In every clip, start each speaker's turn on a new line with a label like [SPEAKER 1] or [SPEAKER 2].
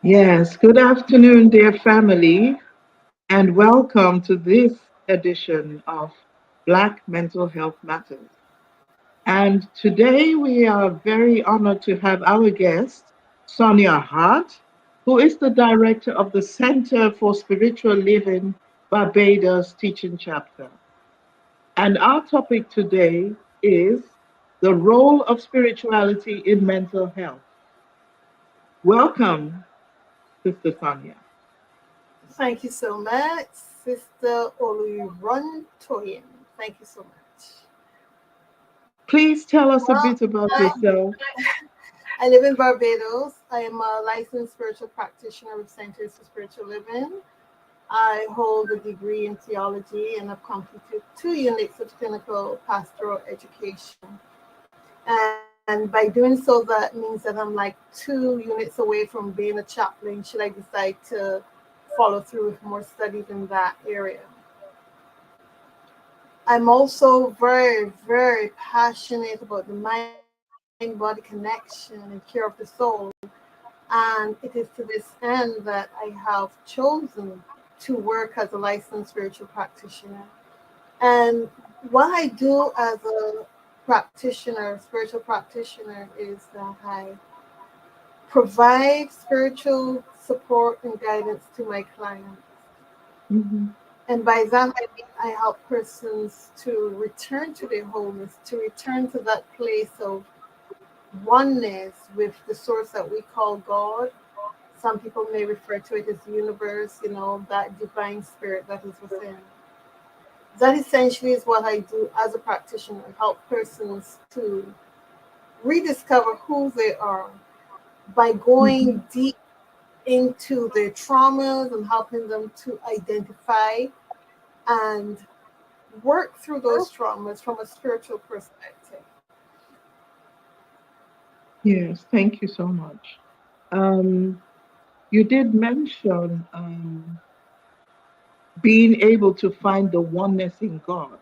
[SPEAKER 1] Yes, good afternoon, dear family, and welcome to this edition of Black Mental Health Matters. And today we are very honored to have our guest, Sonia Hart, who is the director of the Center for Spiritual Living Barbados Teaching Chapter. And our topic today is the role of spirituality in mental health. Welcome, Sister Sonia.
[SPEAKER 2] Thank you so much, Sister Oluron Toyin. Thank you so much.
[SPEAKER 1] Please tell us a
[SPEAKER 2] Well,
[SPEAKER 1] bit about
[SPEAKER 2] I,
[SPEAKER 1] yourself.
[SPEAKER 2] I live in Barbados. I am a licensed spiritual practitioner with Centers for Spiritual Living. I hold a degree in theology and have completed 2 units of clinical pastoral education. And by doing so, that means that I'm like 2 units away from being a chaplain should I decide to follow through with more studies in that area. I'm also very, very passionate about the mind body connection and care of the soul. And it is to this end that I have chosen to work as a licensed spiritual practitioner. And what I do as a practitioner, spiritual practitioner, is that I provide spiritual support and guidance to my clients.
[SPEAKER 1] Mhm.
[SPEAKER 2] And by that, I mean I help persons to return to their wholeness, to return to that place of oneness with the source that we call God. Some people may refer to it as the universe, that divine spirit that is within. That essentially is what I do as a practitioner, help persons to rediscover who they are by
[SPEAKER 1] Mhm.
[SPEAKER 2] going deep into their traumas and helping them to identify and work through those traumas from a spiritual perspective.
[SPEAKER 1] Yes, thank you so much. Um, you did mention being able to find the oneness in God.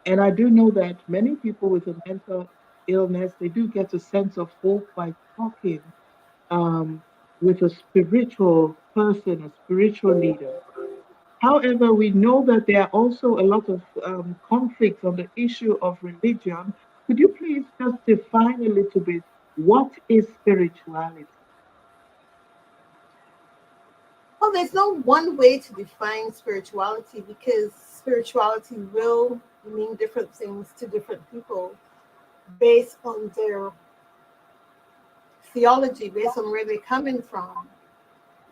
[SPEAKER 1] And I do know that many people with a mental illness, they do get a sense of hope by talking um, with a spiritual person, a spiritual leader. However, we know that there are also a lot of conflicts on the issue of religion. Could you please just define a little bit what is spirituality?
[SPEAKER 2] Well, there's no one way to define spirituality because spirituality will mean different things to different people based on their theology, based on where they're coming from.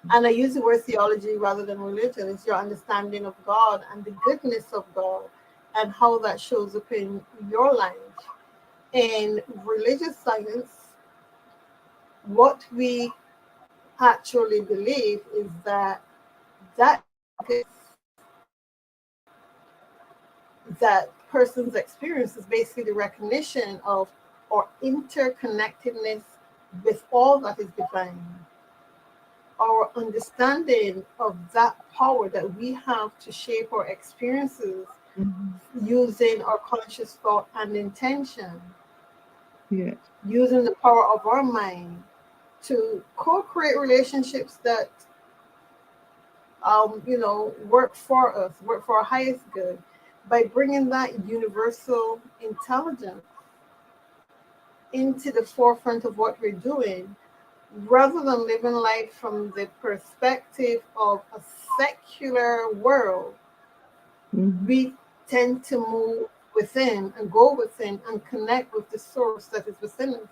[SPEAKER 2] And I use the word theology rather than religion. It's your understanding of God and the goodness of God and how that shows up in your life. In religious science, what we actually believe is that that person's experience is basically the recognition of our interconnectedness with all that is divine, our understanding of that power that we have to shape our experiences
[SPEAKER 1] Mhm.
[SPEAKER 2] using our conscious thought and intention,
[SPEAKER 1] Yes.
[SPEAKER 2] using the power of our mind to co-create relationships that work for us, work for our highest good, by bringing that universal intelligence into the forefront of what we're doing, rather than living life from the perspective of a secular world.
[SPEAKER 1] Mhm.
[SPEAKER 2] We tend to move within and go within and connect with the source that is within us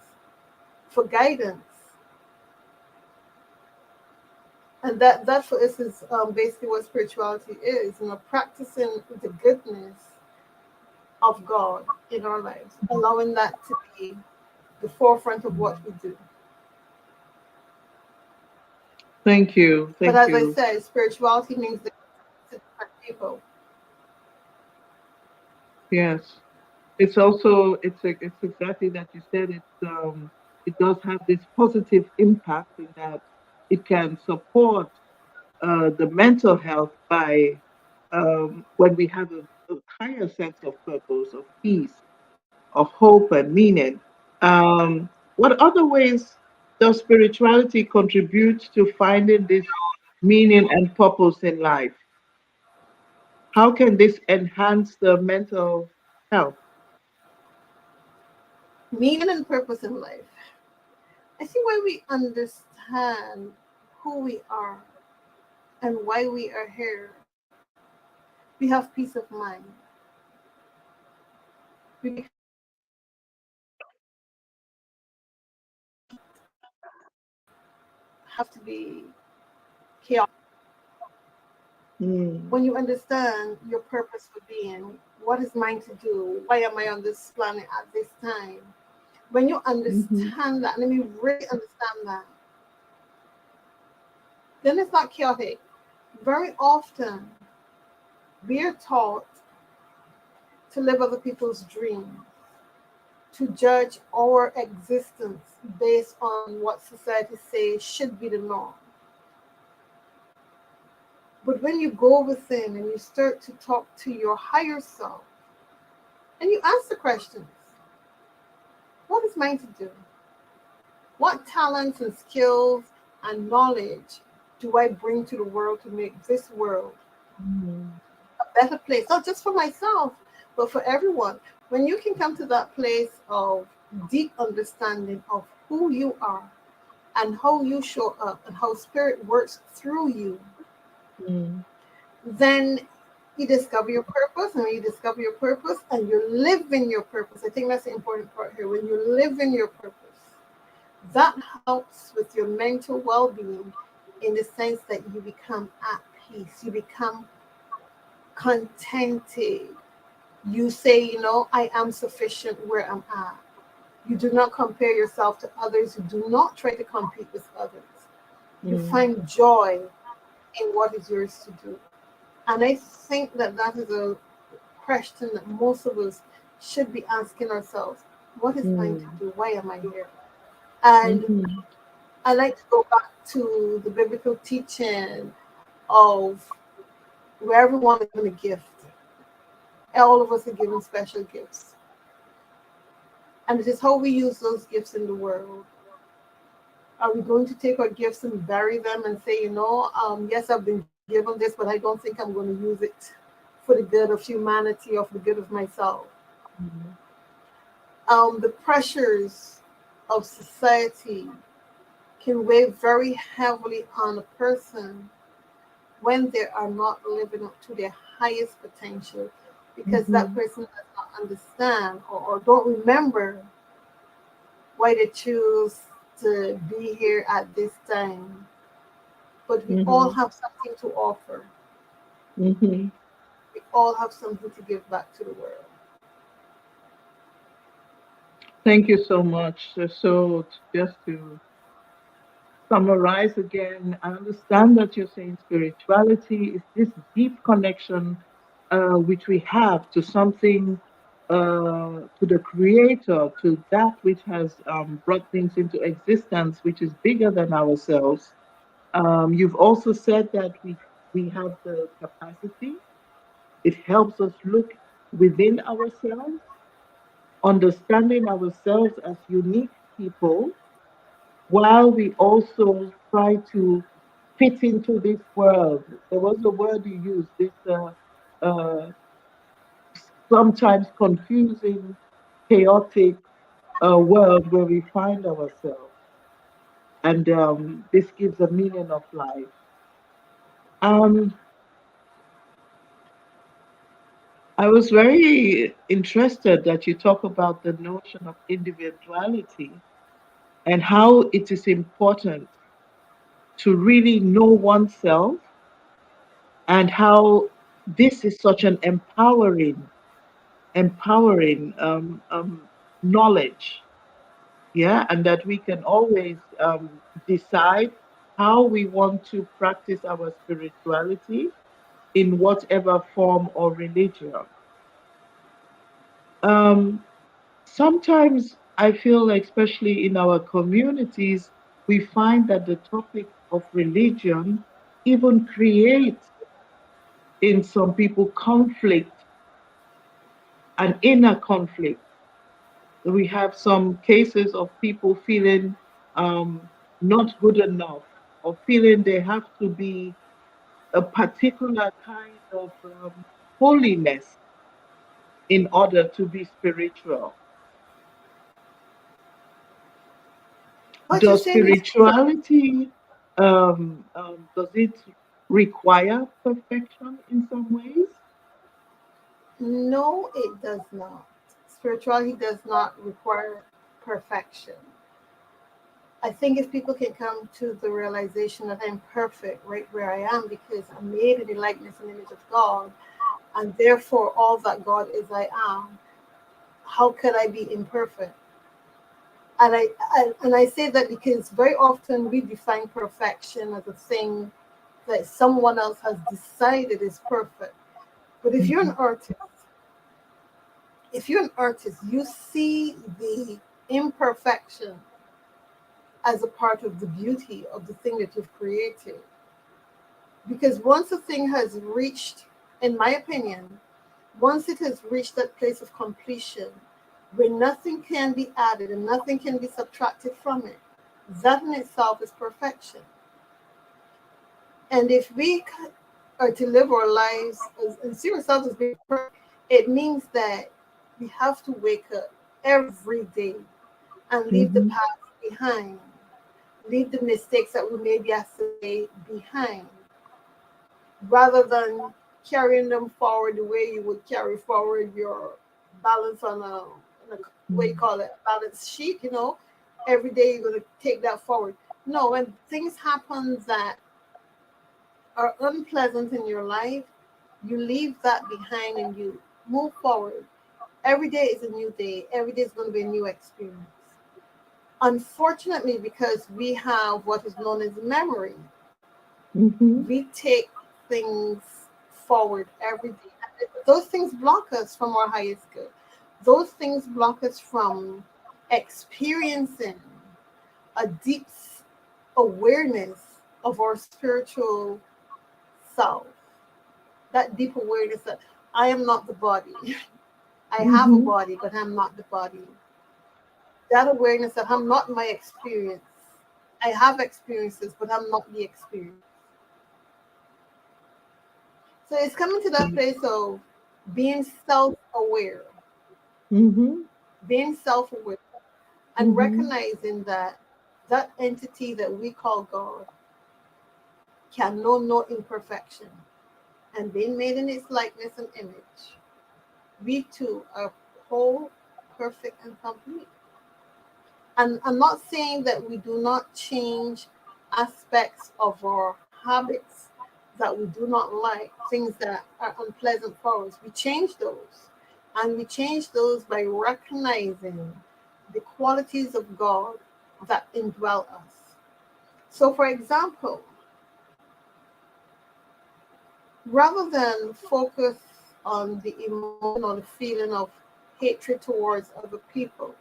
[SPEAKER 2] for guidance. And that for us is basically what spirituality is, practicing the goodness of God in our lives, allowing that to be the forefront of what we do.
[SPEAKER 1] Thank you.
[SPEAKER 2] But
[SPEAKER 1] Thank
[SPEAKER 2] as I
[SPEAKER 1] you.
[SPEAKER 2] said, spirituality means different to different people.
[SPEAKER 1] Yes. It's exactly that you said. It does have this positive impact in that it can support the mental health by when we have a higher sense of purpose, of peace, of hope and meaning. What other ways does spirituality contribute to finding this meaning and purpose in life? How can this enhance the mental health?
[SPEAKER 2] Meaning and purpose in life. I think when we understand who we are and why we are here, we have peace of mind. We become more have to be chaotic.
[SPEAKER 1] Mm,
[SPEAKER 2] When you understand your purpose for being, what is mine to do? Why am I on this planet at this time? When you
[SPEAKER 1] mhm,
[SPEAKER 2] understand that, let me really understand that, then it's not chaotic. Very often, we are taught to live other people's dreams, to judge our existence based on what society says should be the norm. But when you go within and you start to talk to your higher self and you ask the questions, what is mine to do? What talents and skills and knowledge do I bring to the world to make this world
[SPEAKER 1] mhm,
[SPEAKER 2] a better place? Not just for myself, but for everyone. When you can come to that place of deep understanding of who you are and how you show up and how spirit works through you,
[SPEAKER 1] mm,
[SPEAKER 2] then you discover your purpose. And when you discover your purpose and you live in your purpose, I think that's the important part here. When you live in your purpose, that helps with your mental well-being in the sense that you become at peace, you become contented. You say, I am sufficient where I'm at. You do not compare yourself to others. You do not try to compete with others. You
[SPEAKER 1] mm,
[SPEAKER 2] find joy in what is yours to do. And I think that that is a question that most of us should be asking ourselves. What is mine to
[SPEAKER 1] mm,
[SPEAKER 2] do? Why am I here? And
[SPEAKER 1] mhm,
[SPEAKER 2] I like to go back to the biblical teaching of where everyone is given a gift. All of us are given special gifts. And it is how we use those gifts in the world. Are we going to take our gifts and bury them and say, yes, I've been given this, but I don't think I'm going to use it for the good of humanity or for the good of myself?
[SPEAKER 1] mhm,
[SPEAKER 2] The pressures of society can weigh very heavily on a person when they are not living up to their highest potential because that
[SPEAKER 1] mhm,
[SPEAKER 2] person does not understand or don't remember why they choose to be here at this time. But we all
[SPEAKER 1] mhm,
[SPEAKER 2] have something to offer.
[SPEAKER 1] mhm.
[SPEAKER 2] We all have something to give back to the world.
[SPEAKER 1] Thank you so much. Just to summarize again, I understand that you're saying spirituality is this deep connection which we have to something, to the Creator, to that which has brought things into existence, which is bigger than ourselves. You've also said that we have the capacity. It helps us look within ourselves, understanding ourselves as unique people, while we also try to fit into this world. There was a word you used, this uh, sometimes confusing, chaotic world where we find ourselves. And this gives a meaning of life. Um, I was very interested that you talk about the notion of individuality and how it is important to really know oneself, and how this is such an empowering knowledge. Yeah, and that we can always decide how we want to practice our spirituality in whatever form or religion. um, Sometimes I feel like, especially in our communities, we find that the topic of religion even creates in some people conflict, an inner conflict. We have some cases of people feeling not good enough, or feeling they have to be a particular kind of holiness in order to be spiritual.
[SPEAKER 2] What you're
[SPEAKER 1] Does
[SPEAKER 2] saying is true.
[SPEAKER 1] spirituality does it require perfection in some ways?
[SPEAKER 2] No, it does not. Spirituality does not require perfection. I think if people can come to the realization that I'm perfect right where I am because I'm made in the likeness and image of God, and therefore all that God is I am, how could I be imperfect? And I say that because very often we define perfection as a thing that someone else has decided is perfect. But
[SPEAKER 1] Hmm.
[SPEAKER 2] if you're an artist, you see the imperfection as a part of the beauty of the thing that you've created. Because once a thing has reached, in my opinion, once it has reached that place of completion where nothing can be added and nothing can be subtracted from it, that in itself is perfection. And if we are to live our lives and see ourselves as being perfect, it means that we have to wake up every day and leave the
[SPEAKER 1] Hmm.
[SPEAKER 2] past behind, leave the mistakes that we made yesterday behind, rather than carrying them forward the way you would carry forward your balance on a what you call it, balance sheet. Every day you're going to take that forward. No, when things happen that are unpleasant in your life, you leave that behind and you move forward. Every day is a new day. Every day is going to be a new experience. Unfortunately, because we have what is known as memory,
[SPEAKER 1] Hmm.
[SPEAKER 2] we take things forward every day. Those things block us from our highest good. Those things block us from experiencing a deep awareness of our spiritual self. That deep awareness that I am not the body. I have a
[SPEAKER 1] Hmm.
[SPEAKER 2] body, but I'm not the body. That awareness that I'm not my experience. I have experiences, but I'm not the experience. So it's coming to that place of being self aware,
[SPEAKER 1] Hmm.
[SPEAKER 2] being self aware, and
[SPEAKER 1] Hmm.
[SPEAKER 2] recognizing that that entity that we call God can know no imperfection. And being made in its likeness and image, we too are whole, perfect, and complete. And I'm not saying that we do not change aspects of our habits that we do not like, things that are unpleasant for us. We change those. And we change those by recognizing the qualities of God that indwell us. So, for example, rather than focus on the emotion or the feeling of hatred towards other people,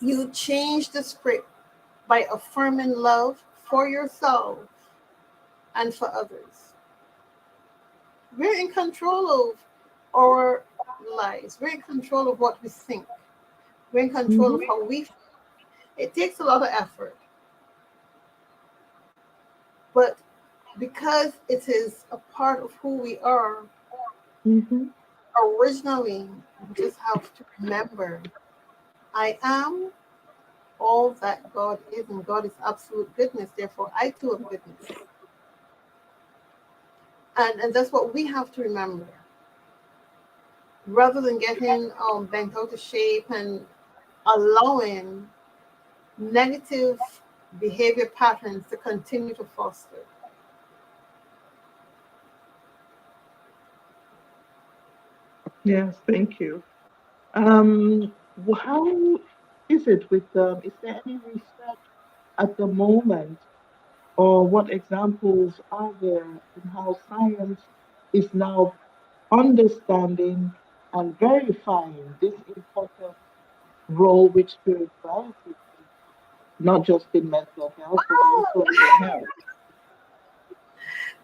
[SPEAKER 2] you change the script by affirming love for yourself and for others. We're in control of our lives. We're in control of what we think. We're in control of
[SPEAKER 1] Hmm.
[SPEAKER 2] how we feel. It takes a lot of effort, but because it is a part of who we are,
[SPEAKER 1] Hmm.
[SPEAKER 2] originally, we just have to remember I am all that God is, and God is absolute goodness. Therefore, I too am goodness. And that's what we have to remember. Rather than getting bent out of shape and allowing negative behavior patterns to continue to foster.
[SPEAKER 1] Yes, thank you. How is it with is there any research at the moment, or what examples are there in how science is now understanding and verifying this important role which spirituality plays, not just in mental health, but also in health?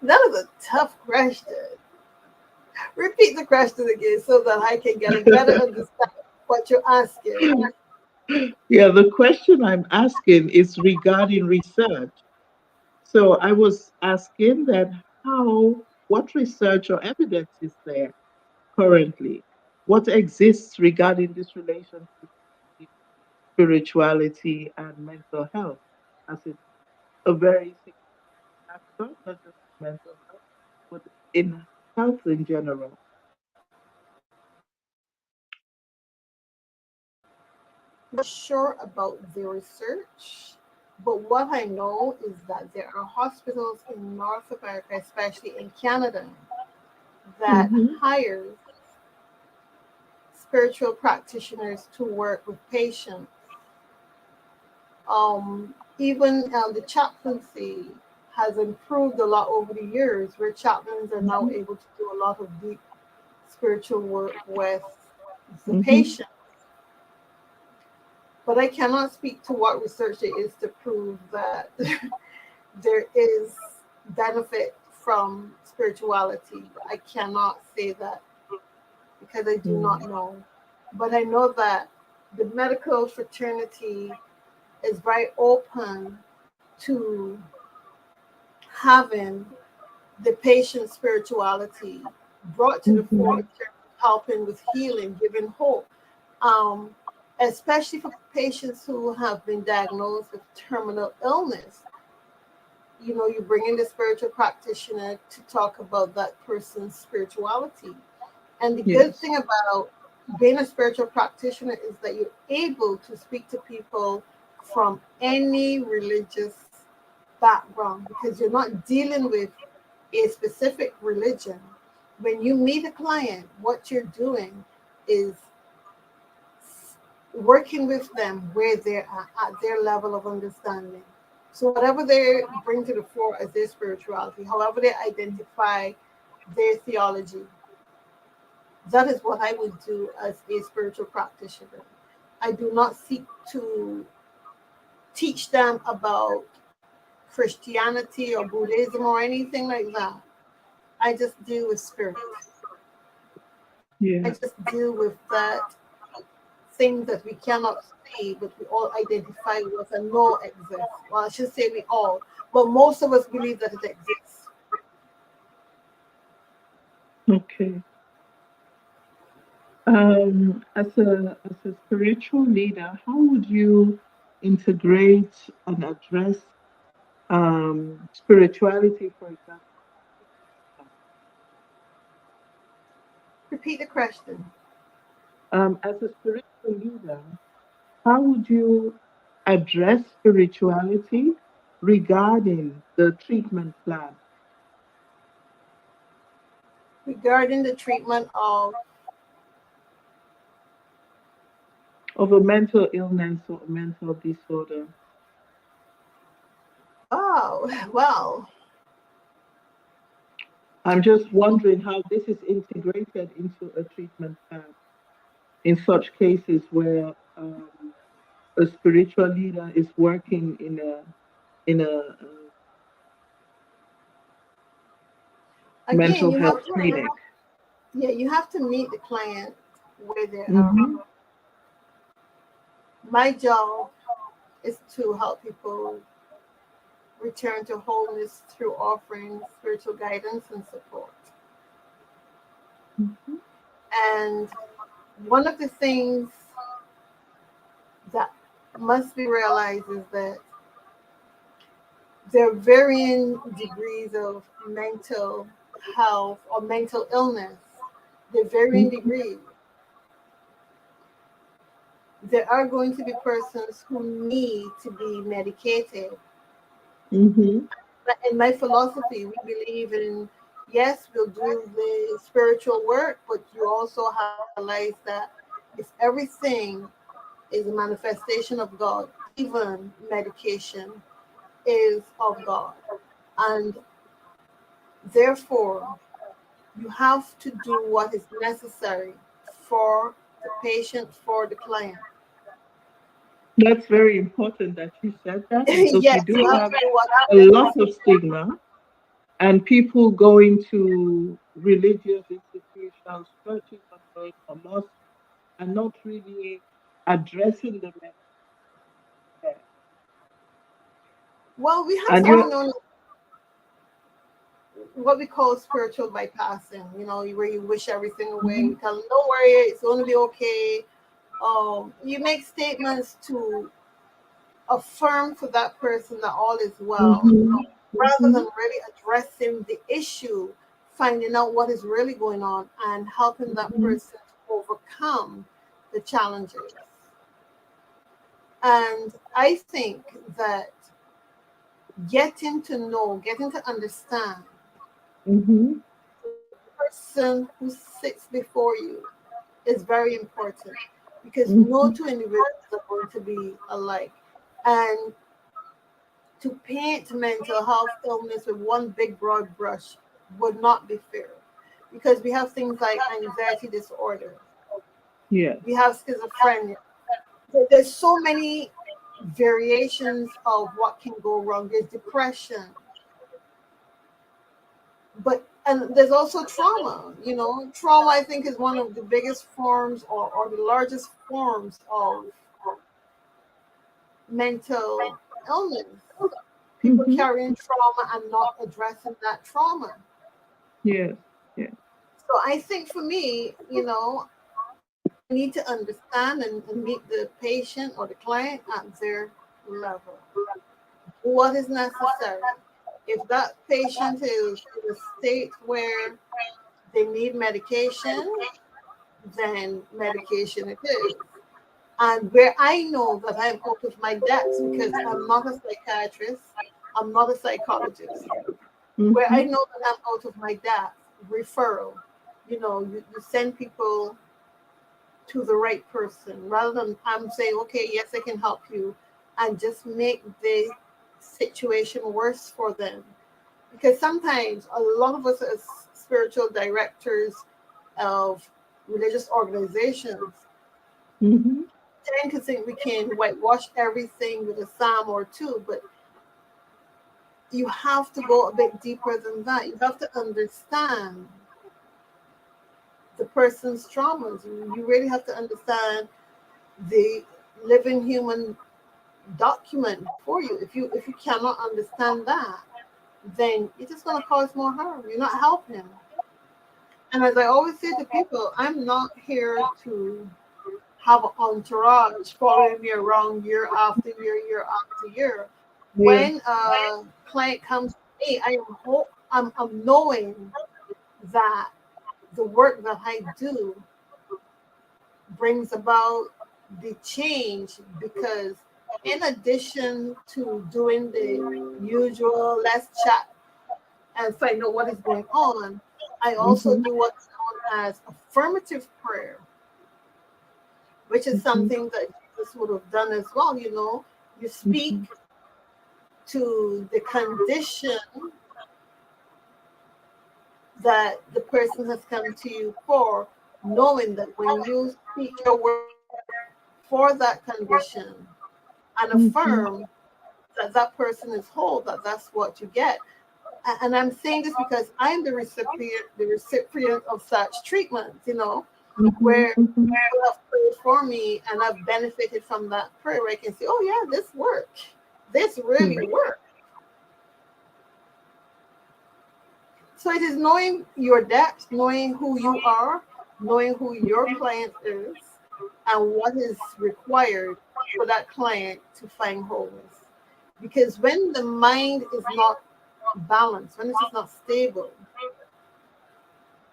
[SPEAKER 2] That is a tough question. Repeat the question again so that I can get a better understanding of what you're asking.
[SPEAKER 1] Yeah, the question I'm asking is regarding research. So I was asking that what research or evidence is there currently? What exists regarding this relationship between spirituality and mental health? As it's a very significant factor, not just in mental health, but in health in general.
[SPEAKER 2] Not sure about the research, but what I know is that there are hospitals in North America, especially in Canada, that
[SPEAKER 1] Mm-hmm.
[SPEAKER 2] hire spiritual practitioners to work with patients. Even the chaplaincy has improved a lot over the years, where chaplains are now
[SPEAKER 1] Mm-hmm.
[SPEAKER 2] able to do a lot of deep spiritual work with the
[SPEAKER 1] Mm-hmm.
[SPEAKER 2] patient. But I cannot speak to what research there is to prove that there is benefit from spirituality. I cannot say that because I do not know. But I know that the medical fraternity is very open to having the patient's spirituality brought to the fore
[SPEAKER 1] Mm-hmm.
[SPEAKER 2] in terms of helping with healing, giving hope, um, especially for patients who have been diagnosed with terminal illness. You know, you bring in the spiritual practitioner to talk about that person's spirituality. And the good
[SPEAKER 1] Yes.
[SPEAKER 2] thing about being a spiritual practitioner is that you're able to speak to people from any religious background because you're not dealing with a specific religion. When you meet a client, what you're doing is working with them where they're at their level of understanding. So whatever they bring to the fore as their spirituality, however they identify their theology, that is what I would do as a spiritual practitioner. I do not seek to teach them about Christianity or Buddhism or anything like that. I just deal with spirit. I
[SPEAKER 1] Yeah.
[SPEAKER 2] just deal with that thing that we cannot see, but we all identify with and know exists. Well, I should say we all, but most of us believe that it exists.
[SPEAKER 1] Okay. As a spiritual leader, how would you integrate and address spirituality, for example?
[SPEAKER 2] Repeat the question.
[SPEAKER 1] As a spiritual leader, how would you address spirituality regarding the treatment plan
[SPEAKER 2] Regarding the treatment of,
[SPEAKER 1] of a mental illness or a mental disorder?
[SPEAKER 2] oh, well,
[SPEAKER 1] I'm just wondering how this is integrated into a treatment plan in such cases where a spiritual leader is working in a
[SPEAKER 2] again,
[SPEAKER 1] mental
[SPEAKER 2] you have
[SPEAKER 1] health
[SPEAKER 2] to,
[SPEAKER 1] clinic.
[SPEAKER 2] yeah, you have to meet the client where they are.
[SPEAKER 1] Hmm.
[SPEAKER 2] My job is to help people return to wholeness through offering spiritual guidance and support.
[SPEAKER 1] Hmm.
[SPEAKER 2] And one of the things that must be realized is that there are varying degrees of mental health or mental illness. There are varying degrees. There are going to be persons who need to be medicated.
[SPEAKER 1] Hmm.
[SPEAKER 2] But in my philosophy, we believe in, yes, we'll do the spiritual work, but you also have to realize that if everything is a manifestation of God, even medication is of God. And therefore, you have to do what is necessary for the patient, for the client.
[SPEAKER 1] That's very important that you said that because we
[SPEAKER 2] Yes,
[SPEAKER 1] do
[SPEAKER 2] you have
[SPEAKER 1] have
[SPEAKER 2] to do what
[SPEAKER 1] a
[SPEAKER 2] is
[SPEAKER 1] lot of
[SPEAKER 2] necessary.
[SPEAKER 1] stigma and people going to religious institutions, churches, and going or mosques, and not really addressing the
[SPEAKER 2] Well, we have
[SPEAKER 1] And
[SPEAKER 2] something
[SPEAKER 1] you,
[SPEAKER 2] known as what we call spiritual bypassing, where you wish everything away.
[SPEAKER 1] mm-hmm,
[SPEAKER 2] You tell them, don't worry, it's going to be okay. You make statements to affirm to that person that all is well,
[SPEAKER 1] mm-hmm,
[SPEAKER 2] rather
[SPEAKER 1] mm-hmm,
[SPEAKER 2] than really addressing the issue, finding out what is really going on, and helping that
[SPEAKER 1] mm-hmm,
[SPEAKER 2] person to overcome the challenges. And I think that getting to understand
[SPEAKER 1] mm-hmm,
[SPEAKER 2] person who sits before you is very important, because no
[SPEAKER 1] mm-hmm,
[SPEAKER 2] two individuals are going to be alike. And to paint mental health illness with one big broad brush would not be fair, because we have things like anxiety disorder,
[SPEAKER 1] yes,
[SPEAKER 2] we have schizophrenia. There's so many variations of what can go wrong. There's depression, but and there's also trauma. Trauma, I think, is one of the biggest forms, or the largest forms of mental illness. People
[SPEAKER 1] mm-hmm,
[SPEAKER 2] carrying trauma and not addressing that trauma.
[SPEAKER 1] yes, yes,
[SPEAKER 2] So I think for me, I need to understand and meet the patient or the client at their level. What is necessary? If that patient is in a state where they need medication, then medication it is. And where I know that I'm out of my depths, because I'm not a psychiatrist, I'm not a psychologist, where I
[SPEAKER 1] mm-hmm,
[SPEAKER 2] know that I'm out of my depth, referral. You send people to the right person, rather than I'm saying, okay, yes, I can help you, and just make the situation worse for them. Because sometimes a lot of us as spiritual directors of religious organizations
[SPEAKER 1] mm-hmm,
[SPEAKER 2] tend to think we can whitewash everything with a psalm or two, but you have to go a bit deeper than that. You have to understand the person's traumas. You really have to understand the living human document before you. If you cannot understand that, then you're just going to cause more harm. You're not helping. And as I always say to people, I'm not here to have an entourage following me around year after year, year after year.
[SPEAKER 1] yes,
[SPEAKER 2] When a client comes to me, I'm knowing that the work that I do brings about the change, because in addition to doing the usual let's chat and find out what is going on, I also
[SPEAKER 1] mm-hmm,
[SPEAKER 2] do what's known as affirmative prayer, which is
[SPEAKER 1] mm-hmm,
[SPEAKER 2] something that Jesus would have done as well. You speak
[SPEAKER 1] mm-hmm,
[SPEAKER 2] to the condition that the person has come to you for, knowing that when you speak your word for that condition and
[SPEAKER 1] mm-hmm,
[SPEAKER 2] affirm that that person is whole, that's what you get. And I'm saying this because I'm the recipient of such treatments,
[SPEAKER 1] mm-hmm,
[SPEAKER 2] where
[SPEAKER 1] mm-hmm,
[SPEAKER 2] people have prayed for me and I've benefited from that prayer. Where I can say, oh yeah, this worked. This really
[SPEAKER 1] yes,
[SPEAKER 2] worked. So it is knowing your depth, knowing who you are, knowing who your client is, and what is required for that client to find wholeness. Because when the mind is not balanced, when it is not stable,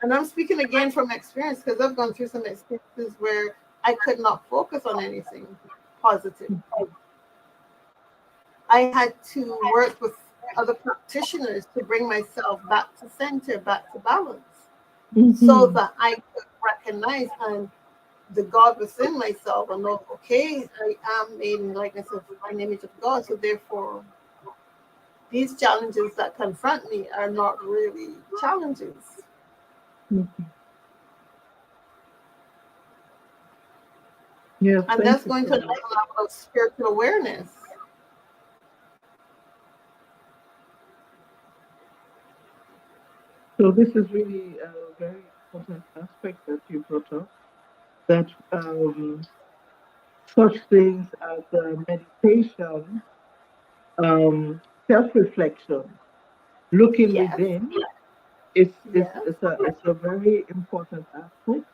[SPEAKER 2] and I'm speaking again from experience because I've gone through some experiences where I could not focus on anything positive. I had to work with other practitioners to bring myself back to center, back to balance, so
[SPEAKER 1] mm-hmm,
[SPEAKER 2] that I could recognize and the God within myself and know, okay, I am made in the likeness of an image of God. So therefore, these challenges that confront me are not really challenges.
[SPEAKER 1] mm-hmm. Yes,
[SPEAKER 2] And
[SPEAKER 1] thank
[SPEAKER 2] that's
[SPEAKER 1] you
[SPEAKER 2] going
[SPEAKER 1] so
[SPEAKER 2] to another
[SPEAKER 1] much.
[SPEAKER 2] level of spiritual awareness.
[SPEAKER 1] So this is really a very important aspect that you brought up, that such things as meditation, self-reflection, looking
[SPEAKER 2] Yes.
[SPEAKER 1] within,
[SPEAKER 2] Yes.
[SPEAKER 1] it's a very important aspect.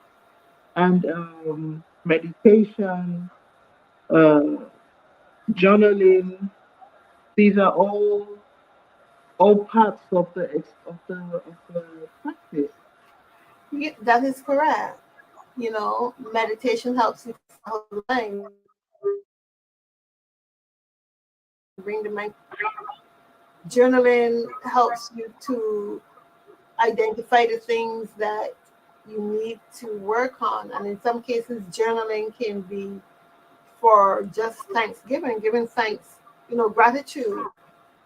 [SPEAKER 1] And meditation, uh, journaling, these are all parts of the practice.
[SPEAKER 2] Yeah, that is correct. Meditation helps you to settle the mind, bring the mind to rest. Journaling helps you to identify the things that you need to work on. And in some cases, journaling can be for just Thanksgiving, giving thanks, gratitude.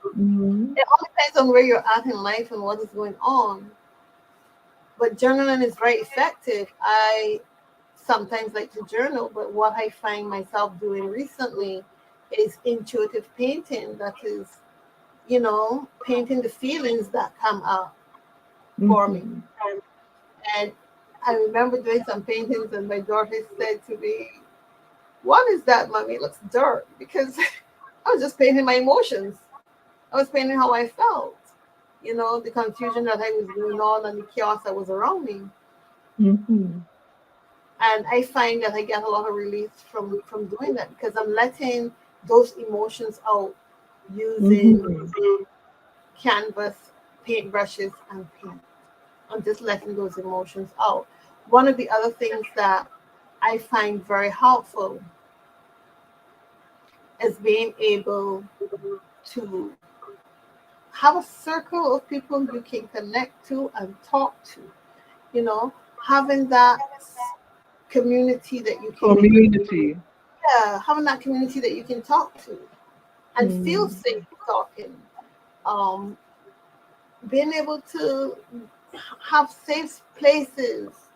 [SPEAKER 1] Mhm.
[SPEAKER 2] It all depends on where you're at in life and what is going on. But journaling is very effective. I sometimes like to journal, but what I find myself doing recently is intuitive painting. That is, painting the feelings that come up for me.
[SPEAKER 1] Mhm.
[SPEAKER 2] And I remember doing some paintings, and my daughter said to me, "What is that, mommy? It looks dark." Because I was just painting my emotions. I was painting how I felt, the confusion that I was going on and the chaos that was around me.
[SPEAKER 1] Mhm.
[SPEAKER 2] And I find that I get a lot of relief from doing that because I'm letting those emotions out using
[SPEAKER 1] Mhm.
[SPEAKER 2] canvas, paintbrushes, and paint. I'm just letting those emotions out. One of the other things that I find very helpful is being able to have a circle of people you can connect to and talk to. You know, having that community that you can,
[SPEAKER 1] Community.
[SPEAKER 2] yeah, having that community that you can talk to and feel
[SPEAKER 1] Mm.
[SPEAKER 2] safe talking. Um, Being able to have safe places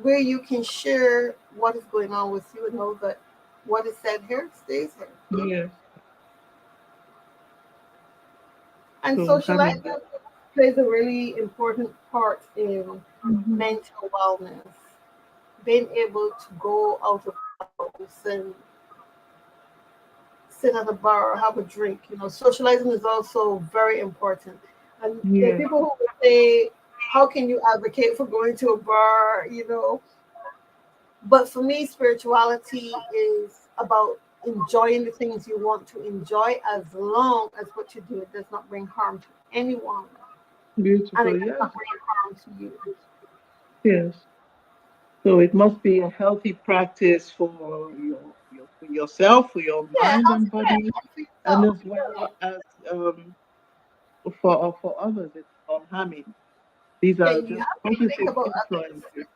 [SPEAKER 2] where you can share what is going on with you and know that what is said here stays here.
[SPEAKER 1] Yes.
[SPEAKER 2] And
[SPEAKER 1] So having
[SPEAKER 2] socializing
[SPEAKER 1] that.
[SPEAKER 2] plays a really important part in
[SPEAKER 1] Mhm.
[SPEAKER 2] mental wellness. Being able to go out of the house and sit at a bar or have a drink. Socializing is also very important. And there are
[SPEAKER 1] Yes.
[SPEAKER 2] people who would say, how can you advocate for going to a bar? But for me, spirituality is about enjoying the things you want to enjoy as long as what you do it does not bring harm to anyone and
[SPEAKER 1] Beautiful.
[SPEAKER 2] it does
[SPEAKER 1] Yes.
[SPEAKER 2] not bring harm to you.
[SPEAKER 1] Yes. So it must be a healthy practice for for yourself, for your
[SPEAKER 2] Yeah,
[SPEAKER 1] mind and
[SPEAKER 2] healthy
[SPEAKER 1] body,
[SPEAKER 2] for
[SPEAKER 1] and
[SPEAKER 2] yourself.
[SPEAKER 1] as well as for others. It's non-harming. These
[SPEAKER 2] Yeah,
[SPEAKER 1] are
[SPEAKER 2] you
[SPEAKER 1] just
[SPEAKER 2] have to think
[SPEAKER 1] positive
[SPEAKER 2] about others.
[SPEAKER 1] influences.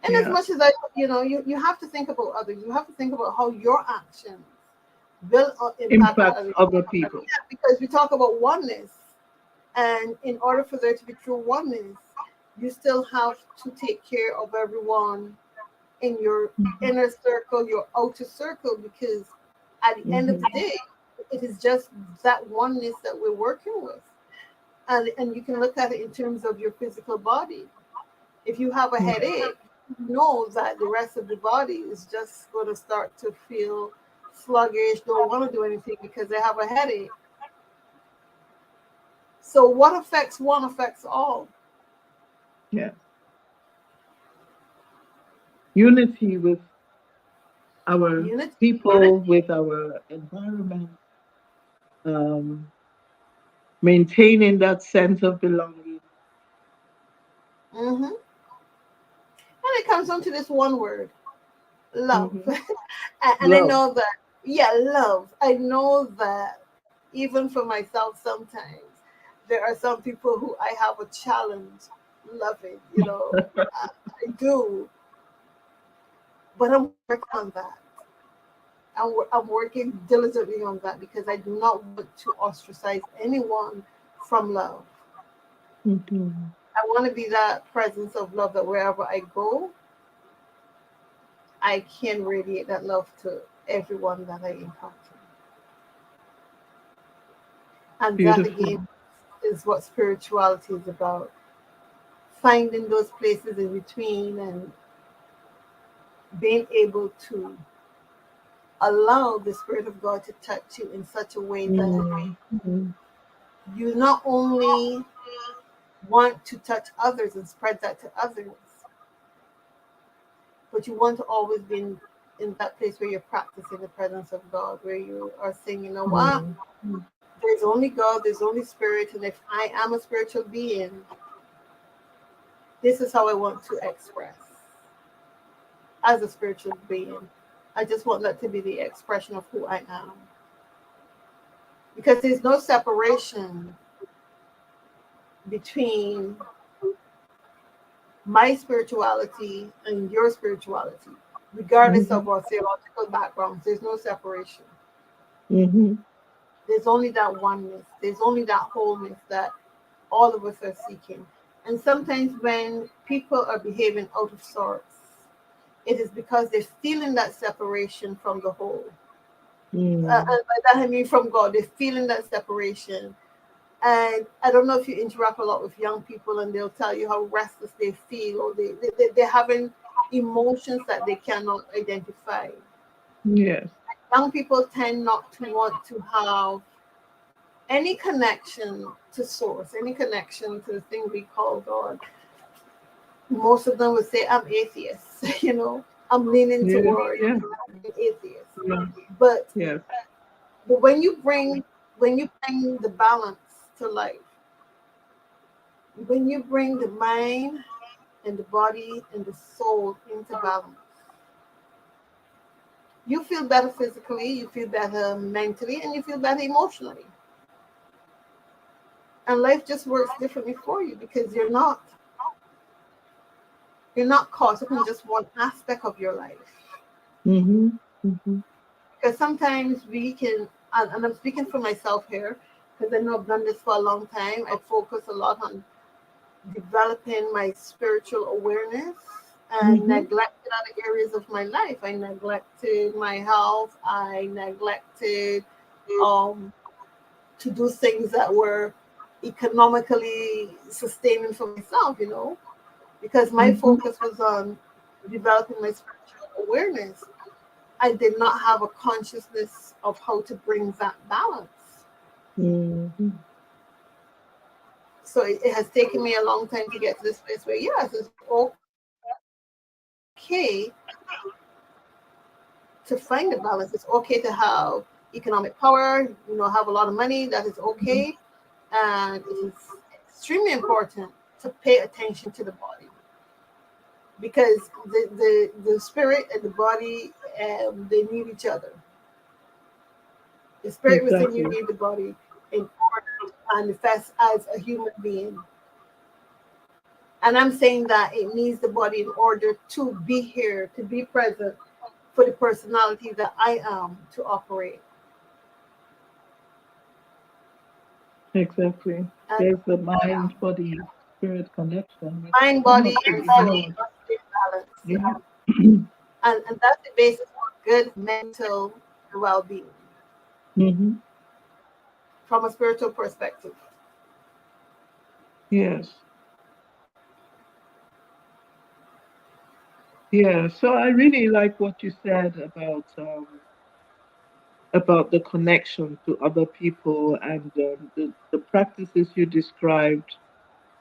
[SPEAKER 2] And as
[SPEAKER 1] Yeah.
[SPEAKER 2] much as you have to think about others. You have to think about how your actions will impact
[SPEAKER 1] Impacts
[SPEAKER 2] others.
[SPEAKER 1] other people.
[SPEAKER 2] Yeah, because we talk about oneness, and in order for there to be true oneness, you still have to take care of everyone in your
[SPEAKER 1] Mhm.
[SPEAKER 2] inner circle, your outer circle, because at the end of the
[SPEAKER 1] Mhm.
[SPEAKER 2] day, it is just that oneness that we're working with. And you can look at it in terms of your physical body. If you have a
[SPEAKER 1] Yeah.
[SPEAKER 2] headache, you know that the rest of the body is just going to start to feel sluggish, don't want to do anything because they have a headache. So what affects one affects all.
[SPEAKER 1] Yeah. Unity with our
[SPEAKER 2] Unity.
[SPEAKER 1] people, with our environment, um, maintaining that sense of belonging.
[SPEAKER 2] And it comes down to this one word, love.
[SPEAKER 1] Hmm.
[SPEAKER 2] And I
[SPEAKER 1] Love.
[SPEAKER 2] know that, yeah, love. I know that even for myself, sometimes there are some people who I have a challenge loving, I do, but I'm working on that. I'm working diligently on that because I do not want to ostracize anyone from love.
[SPEAKER 1] Mhm.
[SPEAKER 2] I want to be that presence of love that wherever I go, I can radiate that love to everyone that I encounter. And that again
[SPEAKER 1] Beautiful.
[SPEAKER 2] is what spirituality is about. Finding those places in between and being able to allow the Spirit of God to touch you in such a way that
[SPEAKER 1] Mm-hmm.
[SPEAKER 2] you not only want to touch others and spread that to others, but you want to always be in that place where you're practicing the presence of God, where you are saying, you know what?
[SPEAKER 1] Mm-hmm.
[SPEAKER 2] There's only God, there's only Spirit, and if I am a spiritual being, this is how I want to express as a spiritual being. I just want that to be the expression of who I am. Because there's no separation between my spirituality and your spirituality, regardless
[SPEAKER 1] Mm-hmm.
[SPEAKER 2] of our theological backgrounds. There's no separation.
[SPEAKER 1] Mm-hmm.
[SPEAKER 2] There's only that oneness. There's only that wholeness that all of us are seeking. And sometimes when people are behaving out of sorts, it is because they're feeling that separation from the whole.
[SPEAKER 1] Mm.
[SPEAKER 2] And by that I mean from God. They're feeling that separation. And I don't know if you interact a lot with young people and they'll tell you how restless they feel or they're having emotions that they cannot identify.
[SPEAKER 1] Yes.
[SPEAKER 2] Young people tend not to want to have any connection to source, any connection to the thing we call God. Most of them would say, I'm atheist, I'm leaning
[SPEAKER 1] Yeah.
[SPEAKER 2] toward
[SPEAKER 1] Yeah.
[SPEAKER 2] being atheist.
[SPEAKER 1] Yeah.
[SPEAKER 2] But
[SPEAKER 1] Yes.
[SPEAKER 2] but when you bring the balance to life, when you bring the mind and the body and the soul into balance, you feel better physically, you feel better mentally, and you feel better emotionally. And life just works differently for you because you're not caught up in just one aspect of your life.
[SPEAKER 1] Mm-hmm. Mm-hmm.
[SPEAKER 2] Because sometimes we can, and I'm speaking for myself here, because I know I've done this for a long time. I focus a lot on developing my spiritual awareness and
[SPEAKER 1] Mm-hmm.
[SPEAKER 2] neglected other areas of my life. I neglected my health. I neglected um, to do things that were economically sustaining for myself, because my
[SPEAKER 1] Mm-hmm.
[SPEAKER 2] focus was on developing my spiritual awareness. I did not have a consciousness of how to bring that balance.
[SPEAKER 1] Mm-hmm.
[SPEAKER 2] So it has taken me a long time to get to this place where, yes, it's okay to find the balance. It's okay to have economic power, have a lot of money. That is okay. And it is extremely important to pay attention to the body because the spirit and the body, they need each other. The spirit within you
[SPEAKER 1] Exactly.
[SPEAKER 2] need the body in order to manifest as a human being. And I'm saying that it needs the body in order to be here, to be present for the personality that I am to operate.
[SPEAKER 1] Exactly.
[SPEAKER 2] And
[SPEAKER 1] There's the
[SPEAKER 2] yeah,
[SPEAKER 1] mind body spirit connection, which
[SPEAKER 2] mind,
[SPEAKER 1] cannot
[SPEAKER 2] body,
[SPEAKER 1] be
[SPEAKER 2] and soul
[SPEAKER 1] ignored.
[SPEAKER 2] must be in balance.
[SPEAKER 1] Yeah.
[SPEAKER 2] And that's the basis for good mental well being
[SPEAKER 1] Mm-hmm.
[SPEAKER 2] from a spiritual perspective.
[SPEAKER 1] Yes. Yeah. So I really like what you said about the connection to other people and the practices you described,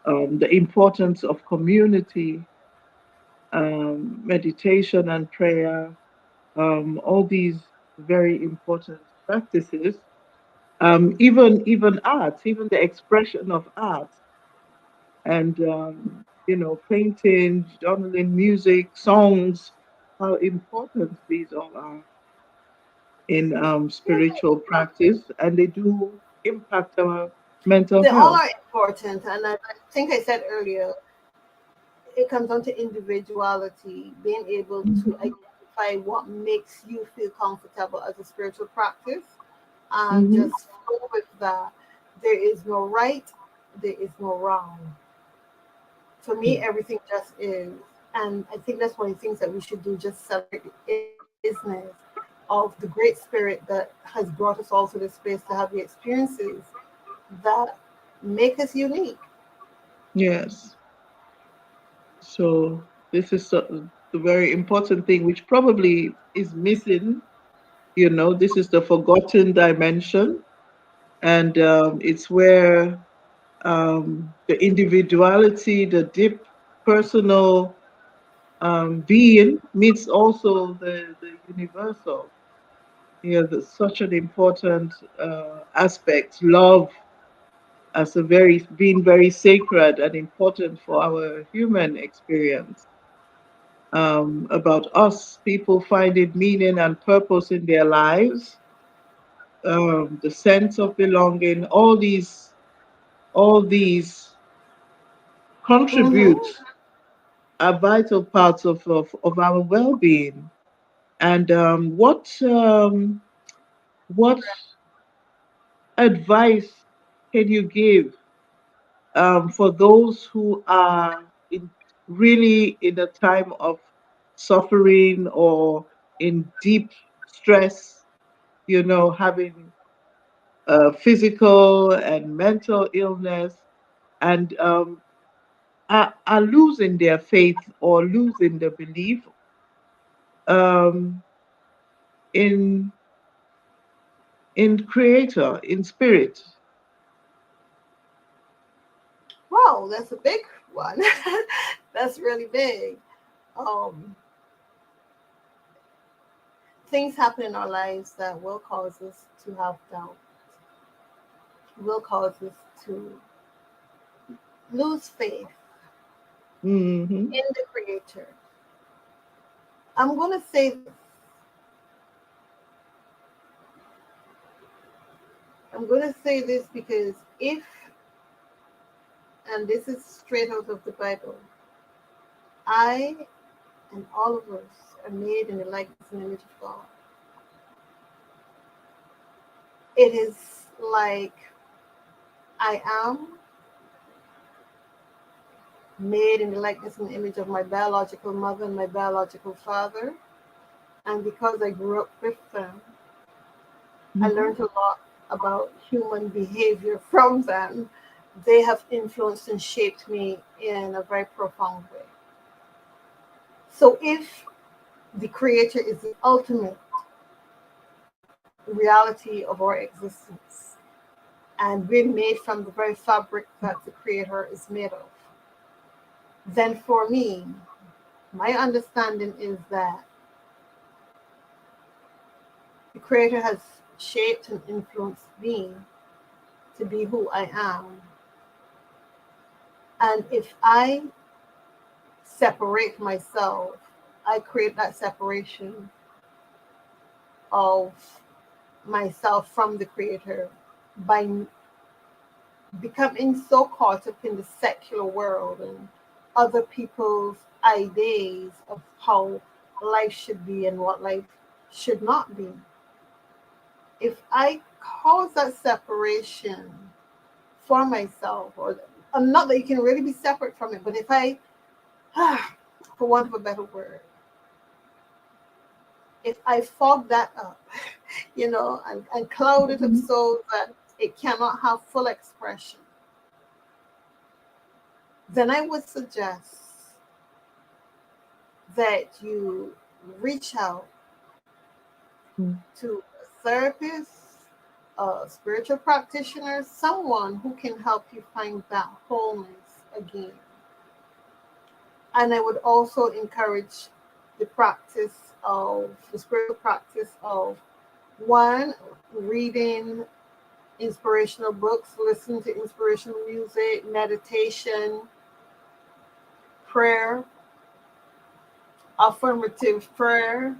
[SPEAKER 1] the importance of community, meditation and prayer, all these very important practices. Even art, even the expression of art, and painting, journaling, music, songs, how important these all are in spiritual practice, and they do impact our mental
[SPEAKER 2] They all
[SPEAKER 1] health.
[SPEAKER 2] are important. And I think I said earlier, it comes down to individuality, being able to
[SPEAKER 1] Hmm.
[SPEAKER 2] identify what makes you feel comfortable as a spiritual practice and
[SPEAKER 1] Hmm.
[SPEAKER 2] just flow with that. There is no right, there is no wrong. For me, everything just is. And I think that's one of the things that we should do, just celebrate the isness of the great spirit that has brought us all to this space to have the experiences that make us unique.
[SPEAKER 1] Yes. So this is the very important thing, which probably is missing You know, this is the forgotten dimension, and it's where the individuality, the deep personal being meets also the universal. You know, that's such an important aspect. Love as a very being very sacred and important for our human experience. About us, people finding meaning and purpose in their lives, the sense of belonging, all these contribute
[SPEAKER 2] Mm-hmm.
[SPEAKER 1] are vital parts of our well-being. And what advice can you give for those who are really in a time of suffering or in deep stress, you know, having physical and mental illness, and are losing their faith or losing the belief um, in Creator, in Spirit.
[SPEAKER 2] Wow, that's a big one. That's really big. Um, Things happen in our lives that will cause us to have doubt, will cause us to lose faith
[SPEAKER 1] Hmm.
[SPEAKER 2] in the Creator. I'm going to say this. I'm going to say this because if, and this is straight out of the Bible, I and all of us are made in the likeness and image of God. It is like I am made in the likeness and image of my biological mother and my biological father. And because I grew up with them, I
[SPEAKER 1] Hmm.
[SPEAKER 2] learned a lot about human behavior from them. They have influenced and shaped me in a very profound way. So if the Creator is the ultimate reality of our existence, and we're made from the very fabric that the Creator is made of, then for me, my understanding is that the Creator has shaped and influenced me to be who I am. And if I separate myself, I create that separation of myself from the Creator by becoming so caught up in the secular world and other people's ideas of how life should be and what life should not be. If I cause that separation for myself, or not that you can really be separate from it, but if I, for want of a better word, if I fog that up, and cloud it up
[SPEAKER 1] Hmm.
[SPEAKER 2] so that it cannot have full expression, then I would suggest that you reach out to a therapist, a spiritual practitioner, someone who can help you find that wholeness again. And I would also encourage the spiritual practice of one, reading inspirational books, listening to inspirational music, meditation, prayer, affirmative prayer,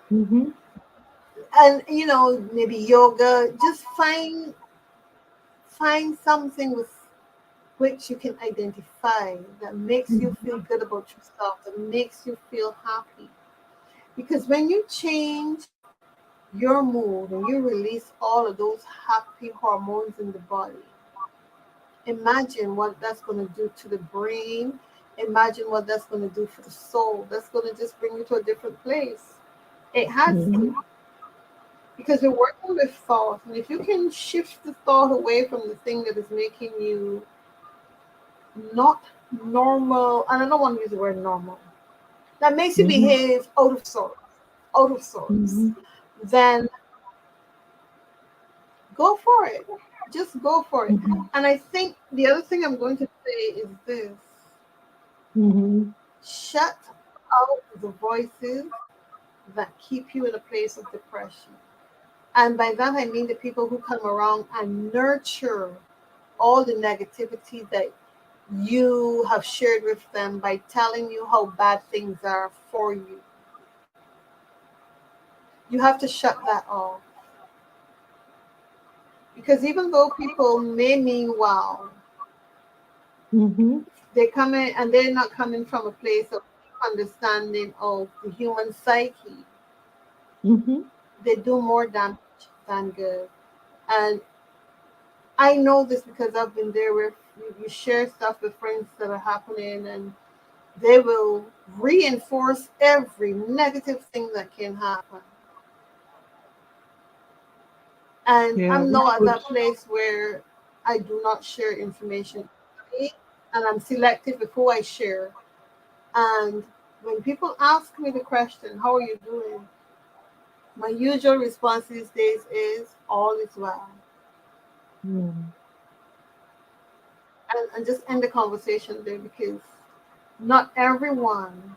[SPEAKER 1] Hmm.
[SPEAKER 2] and maybe yoga. Just find something with which you can identify that makes you feel good about yourself, that makes you feel happy. Because when you change your mood and you release all of those happy hormones in the body, imagine what that's going to do to the brain. Imagine what that's going to do for the soul. That's going to just bring you to a different place. It has
[SPEAKER 1] Hmm.
[SPEAKER 2] to, because you're working with thought. And if you can shift the thought away from the thing that is making you not normal, and I don't want to use the word normal, that makes you
[SPEAKER 1] Hmm.
[SPEAKER 2] behave out of sort, out of sorts,
[SPEAKER 1] Mhm.
[SPEAKER 2] then go for it. Just go for it.
[SPEAKER 1] Mhm.
[SPEAKER 2] And I think the other thing I'm going to say is this:
[SPEAKER 1] Mhm.
[SPEAKER 2] shut out the voices that keep you in a place of depression. And by that, I mean the people who come around and nurture all the negativity that you have shared with them by telling you how bad things are for you. You have to shut that off. Because even though people may mean well,
[SPEAKER 1] Mhm.
[SPEAKER 2] they come in and they're not coming from a place of understanding of the human psyche.
[SPEAKER 1] Mhm.
[SPEAKER 2] They do more damage than good. And I know this because I've been there where you share stuff with friends that are happening, and they will reinforce every negative thing that can happen. And
[SPEAKER 1] Yeah,
[SPEAKER 2] I'm
[SPEAKER 1] which
[SPEAKER 2] now at
[SPEAKER 1] would.
[SPEAKER 2] that place where I do not share information easily, and I'm selective with who I share. And when people ask me the question, how are you doing? My usual response these days is all is well.
[SPEAKER 1] Mm.
[SPEAKER 2] And just end the conversation there because not everyone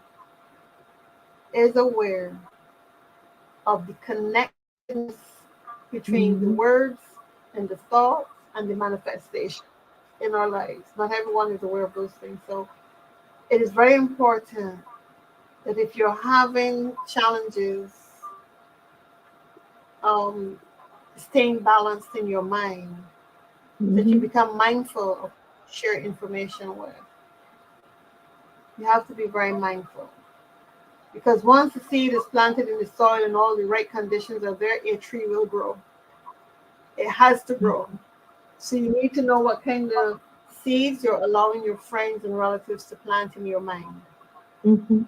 [SPEAKER 2] is aware of the connectedness between the
[SPEAKER 1] Mhm.
[SPEAKER 2] words and the thoughts and the manifestation in our lives. Not everyone is aware of those things. So it is very important that if you're having challenges, um, staying balanced in your mind, that you
[SPEAKER 1] Mhm.
[SPEAKER 2] become mindful of share information with. You have to be very mindful. Because once the seed is planted in the soil and all the right conditions are there, a tree will grow. It has to grow. So you need to know what kind of seeds you're allowing your friends and relatives to plant in your mind.
[SPEAKER 1] Mhm.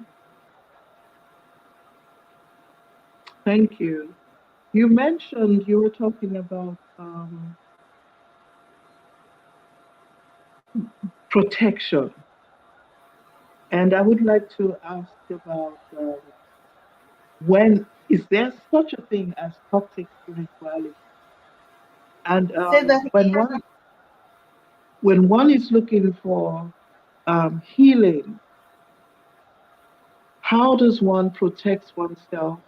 [SPEAKER 1] Thank you. You mentioned you were talking about protection, and I would like to ask about when is there such a thing as toxic spirituality, and
[SPEAKER 2] Say that
[SPEAKER 1] when one is looking for healing, how does one protect oneself,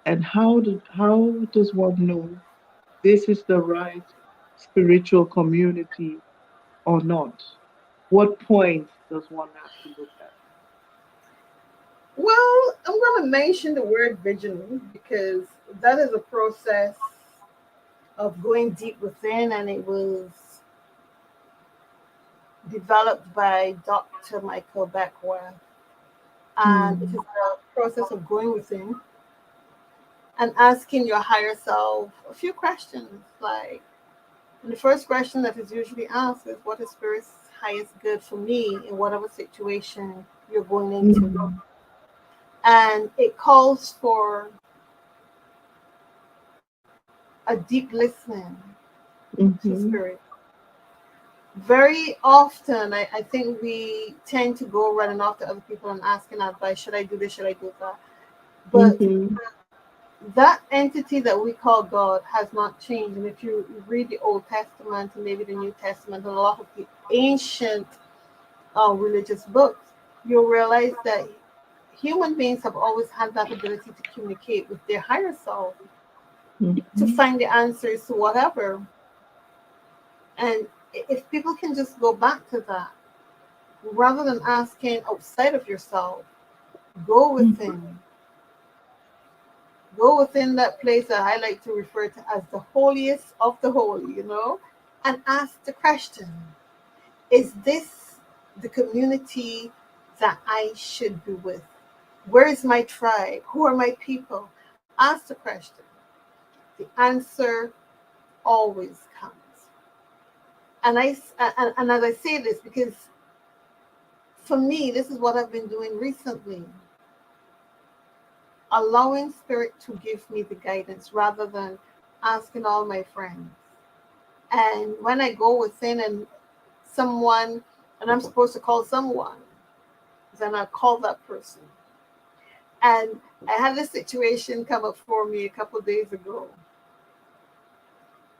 [SPEAKER 1] and how does one know this is the right spiritual community or not? What points does one have to look at?
[SPEAKER 2] well, I'm going to mention the word vigilant because that is a process of going deep within, and it was developed by Dr. Michael Beckwith. And it is
[SPEAKER 1] Mm,
[SPEAKER 2] a process of going within and asking your higher self a few questions. Like, and the first question that is usually asked is, what is Spirit's highest good for me in whatever situation you're going into?
[SPEAKER 1] mm,
[SPEAKER 2] And it calls for a deep listening to
[SPEAKER 1] mhm,
[SPEAKER 2] Spirit. Very often, I think we tend to go running off to other people and asking advice. Should I do this? Should I do that? But
[SPEAKER 1] mhm,
[SPEAKER 2] that entity that we call God has not changed. And if you read the Old Testament and maybe the New Testament and a lot of the ancient religious books, you'll realize that human beings have always had that ability to communicate with their higher self to
[SPEAKER 1] mhm,
[SPEAKER 2] find the answers to whatever. And if people can just go back to that, rather than asking outside of yourself, go
[SPEAKER 1] mhm,
[SPEAKER 2] within. Go within that place that I like to refer to as the holiest of the holy, and ask the question: is this the community that I should be with? Where is my tribe? Who are my people? Ask the question. The answer always comes. And as I say this, because for me, this is what I've been doing recently, allowing spirit to give me the guidance rather than asking all my friends. And when I go within and someone, and I'm supposed to call someone, then I call that person. And I had this situation come up for me a couple of days ago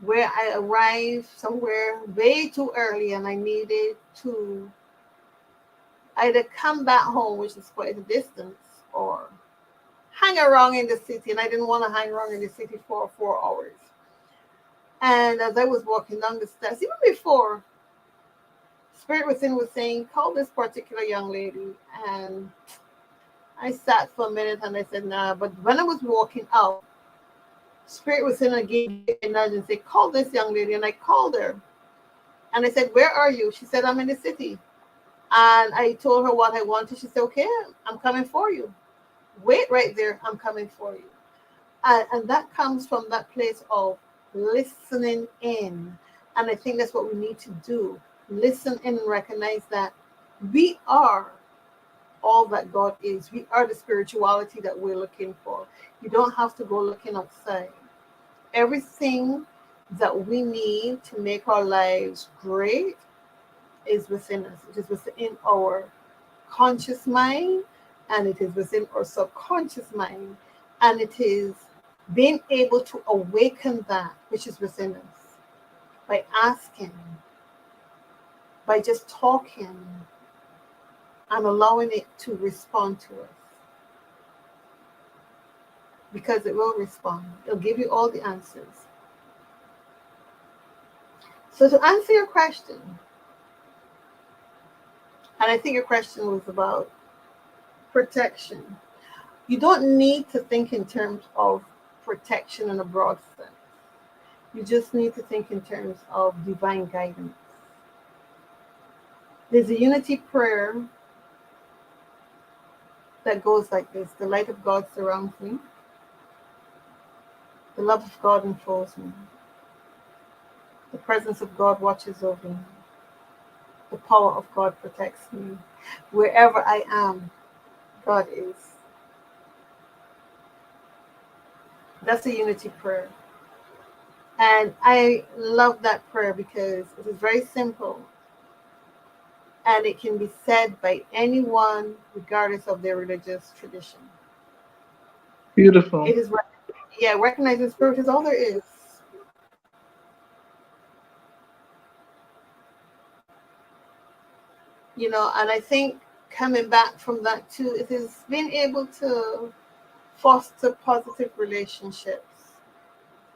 [SPEAKER 2] where I arrived somewhere way too early and I needed to either come back home, which is quite a distance, or hang around in the city. And I didn't want to hang around in the city for 4 hours. And as I was walking down the steps, even before, Spirit Within was saying, call this particular young lady. And I sat for a minute and I said, nah. But when I was walking out, Spirit Within again gave me a nudge and said, call this young lady. And I called her. And I said, where are you? She said, I'm in the city. And I told her what I wanted. She said, okay, I'm coming for you. Wait right there. I'm coming for you. And that comes from that place of listening in. And I think that's what we need to do. Listen in and recognize that we are all that God is. We are the spirituality that we're looking for. You don't have to go looking outside. Everything that we need to make our lives great is within us. It is within our conscious mind, and it is within our subconscious mind, and it is being able to awaken that which is within us by asking, by just talking and allowing it to respond to us, because it will respond. It'll give you all the answers. So to answer your question, and I think your question was about protection. You don't need to think in terms of protection in a broad sense. You just need to think in terms of divine guidance. There's a unity prayer that goes like this: the light of God surrounds me, the love of God enfolds me, the presence of God watches over me, the power of God protects me. Wherever I am, God is. That's a unity prayer. And I love that prayer because it is very simple and it can be said by anyone, regardless of their religious tradition.
[SPEAKER 1] Beautiful.
[SPEAKER 2] It is, yeah, recognizing spirit is all there is. And I think coming back from that too, it is being able to foster positive relationships.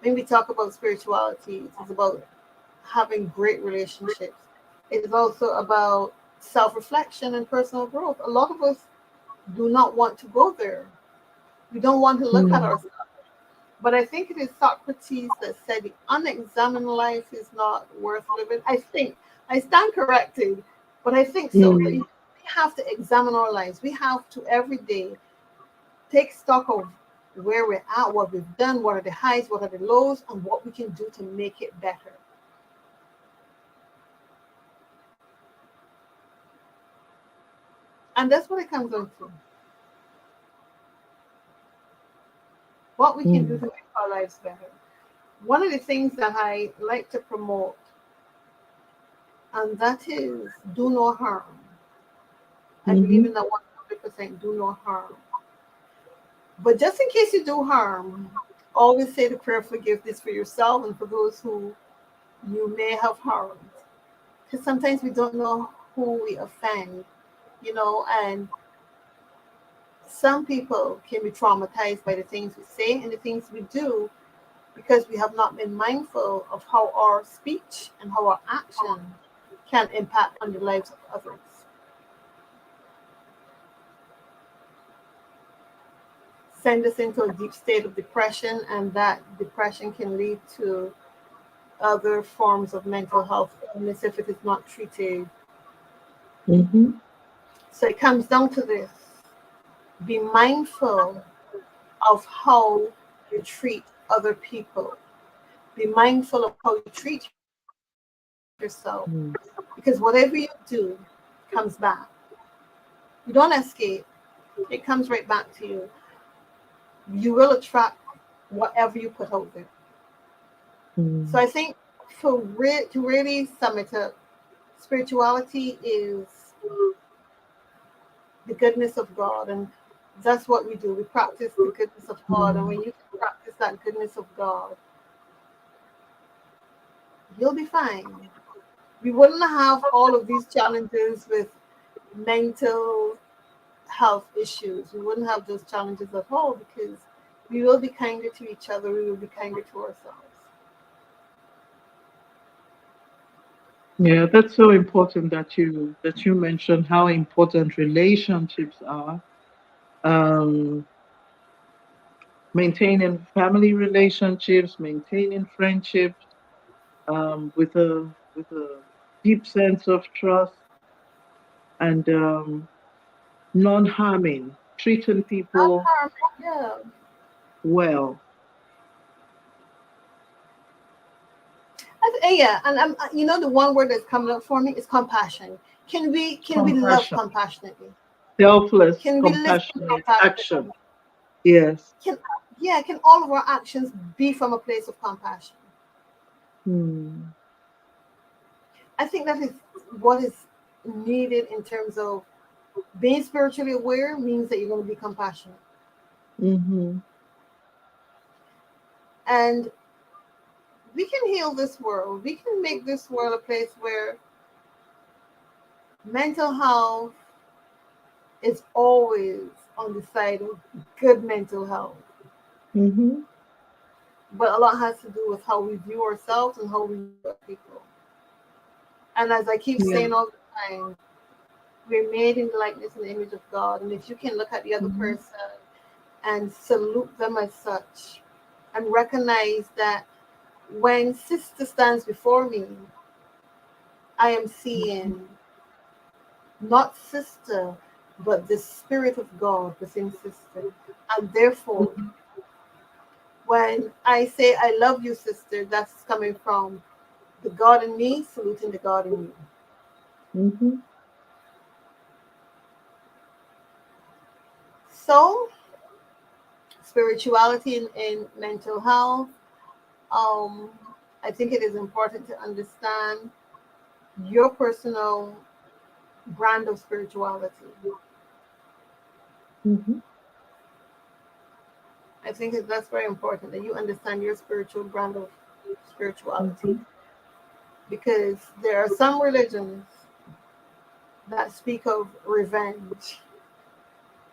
[SPEAKER 2] When we talk about spirituality, it is about having great relationships. It is also about self-reflection and personal growth. A lot of us do not want to go there. We don't want to look at
[SPEAKER 1] Mm.
[SPEAKER 2] ourselves. But I think it is Socrates that said the unexamined life is not worth living. I think I stand corrected, but I think so. That
[SPEAKER 1] Mm.
[SPEAKER 2] we have to examine our lives. We have to every day take stock of where we're at, what we've done, what are the highs, what are the lows, and what we can do to make it better. And that's what it comes down to. What we can do
[SPEAKER 1] Mm.
[SPEAKER 2] to make our lives better. One of the things that I like to promote, and that is do no harm. I believe
[SPEAKER 1] Mm-hmm.
[SPEAKER 2] in that 100% do no harm. But just in case you do harm, always say the prayer of forgiveness for yourself and for those who you may have harmed. Because sometimes we don't know who we offend, and some people can be traumatized by the things we say and the things we do because we have not been mindful of how our speech and how our action can impact on the lives of others. Send us into a deep state of depression, and that depression can lead to other forms of mental health illness if it is not treated.
[SPEAKER 1] Mm-hmm.
[SPEAKER 2] So it comes down to this: be mindful of how you treat other people, be mindful of how you treat yourself, because whatever you do comes back. You don't escape, it comes right back to you. You will attract whatever you put out there. So
[SPEAKER 1] Mm.
[SPEAKER 2] I think to really sum it up, spirituality is the goodness of God, and That's what we do. We practice the goodness of God. And
[SPEAKER 1] Mm.
[SPEAKER 2] when you can practice that goodness of God, you'll be fine. We wouldn't have all of these challenges with mental health issues. We wouldn't have those challenges at all because we will be kinder to each other. We will be kinder to ourselves.
[SPEAKER 1] Yeah, that's so important that you mentioned how important relationships are. Um, Maintaining family relationships, maintaining friendships, with a deep sense of trust and non-harming, treating
[SPEAKER 2] Not
[SPEAKER 1] people
[SPEAKER 2] harm, yeah.
[SPEAKER 1] well.
[SPEAKER 2] Yeah, and you know the one word that's coming up for me is compassion. Can we love
[SPEAKER 1] Compassion,
[SPEAKER 2] compassionately?
[SPEAKER 1] selfless,
[SPEAKER 2] Can we listen
[SPEAKER 1] compassionate action.
[SPEAKER 2] compassionately?
[SPEAKER 1] Yes.
[SPEAKER 2] Can Yeah, can all of our actions be from a place of compassion?
[SPEAKER 1] Hmm.
[SPEAKER 2] I think that is what is needed in terms of being spiritually aware means that you're going to be compassionate.
[SPEAKER 1] Mm-hmm.
[SPEAKER 2] And we can heal this world. We can make this world a place where mental health is always on the side of good mental health.
[SPEAKER 1] Mm-hmm.
[SPEAKER 2] But a lot has to do with how we view ourselves and how we view other people. And as I keep
[SPEAKER 1] Yeah.
[SPEAKER 2] saying all the time, we're made in the likeness and image of God. And if you can look at the other
[SPEAKER 1] Mm-hmm.
[SPEAKER 2] person and salute them as such and recognize that when sister stands before me, I am seeing not sister, but the spirit of God within sister. And therefore, when I say I love you, sister, that's coming from the God in me saluting the God in you.
[SPEAKER 1] Mm-hmm.
[SPEAKER 2] So, spirituality in mental health, um, I think it is important to understand your personal brand of spirituality.
[SPEAKER 1] Mm-hmm.
[SPEAKER 2] I think that's very important that you understand your spiritual brand of spirituality
[SPEAKER 1] Mm-hmm.
[SPEAKER 2] because there are some religions that speak of revenge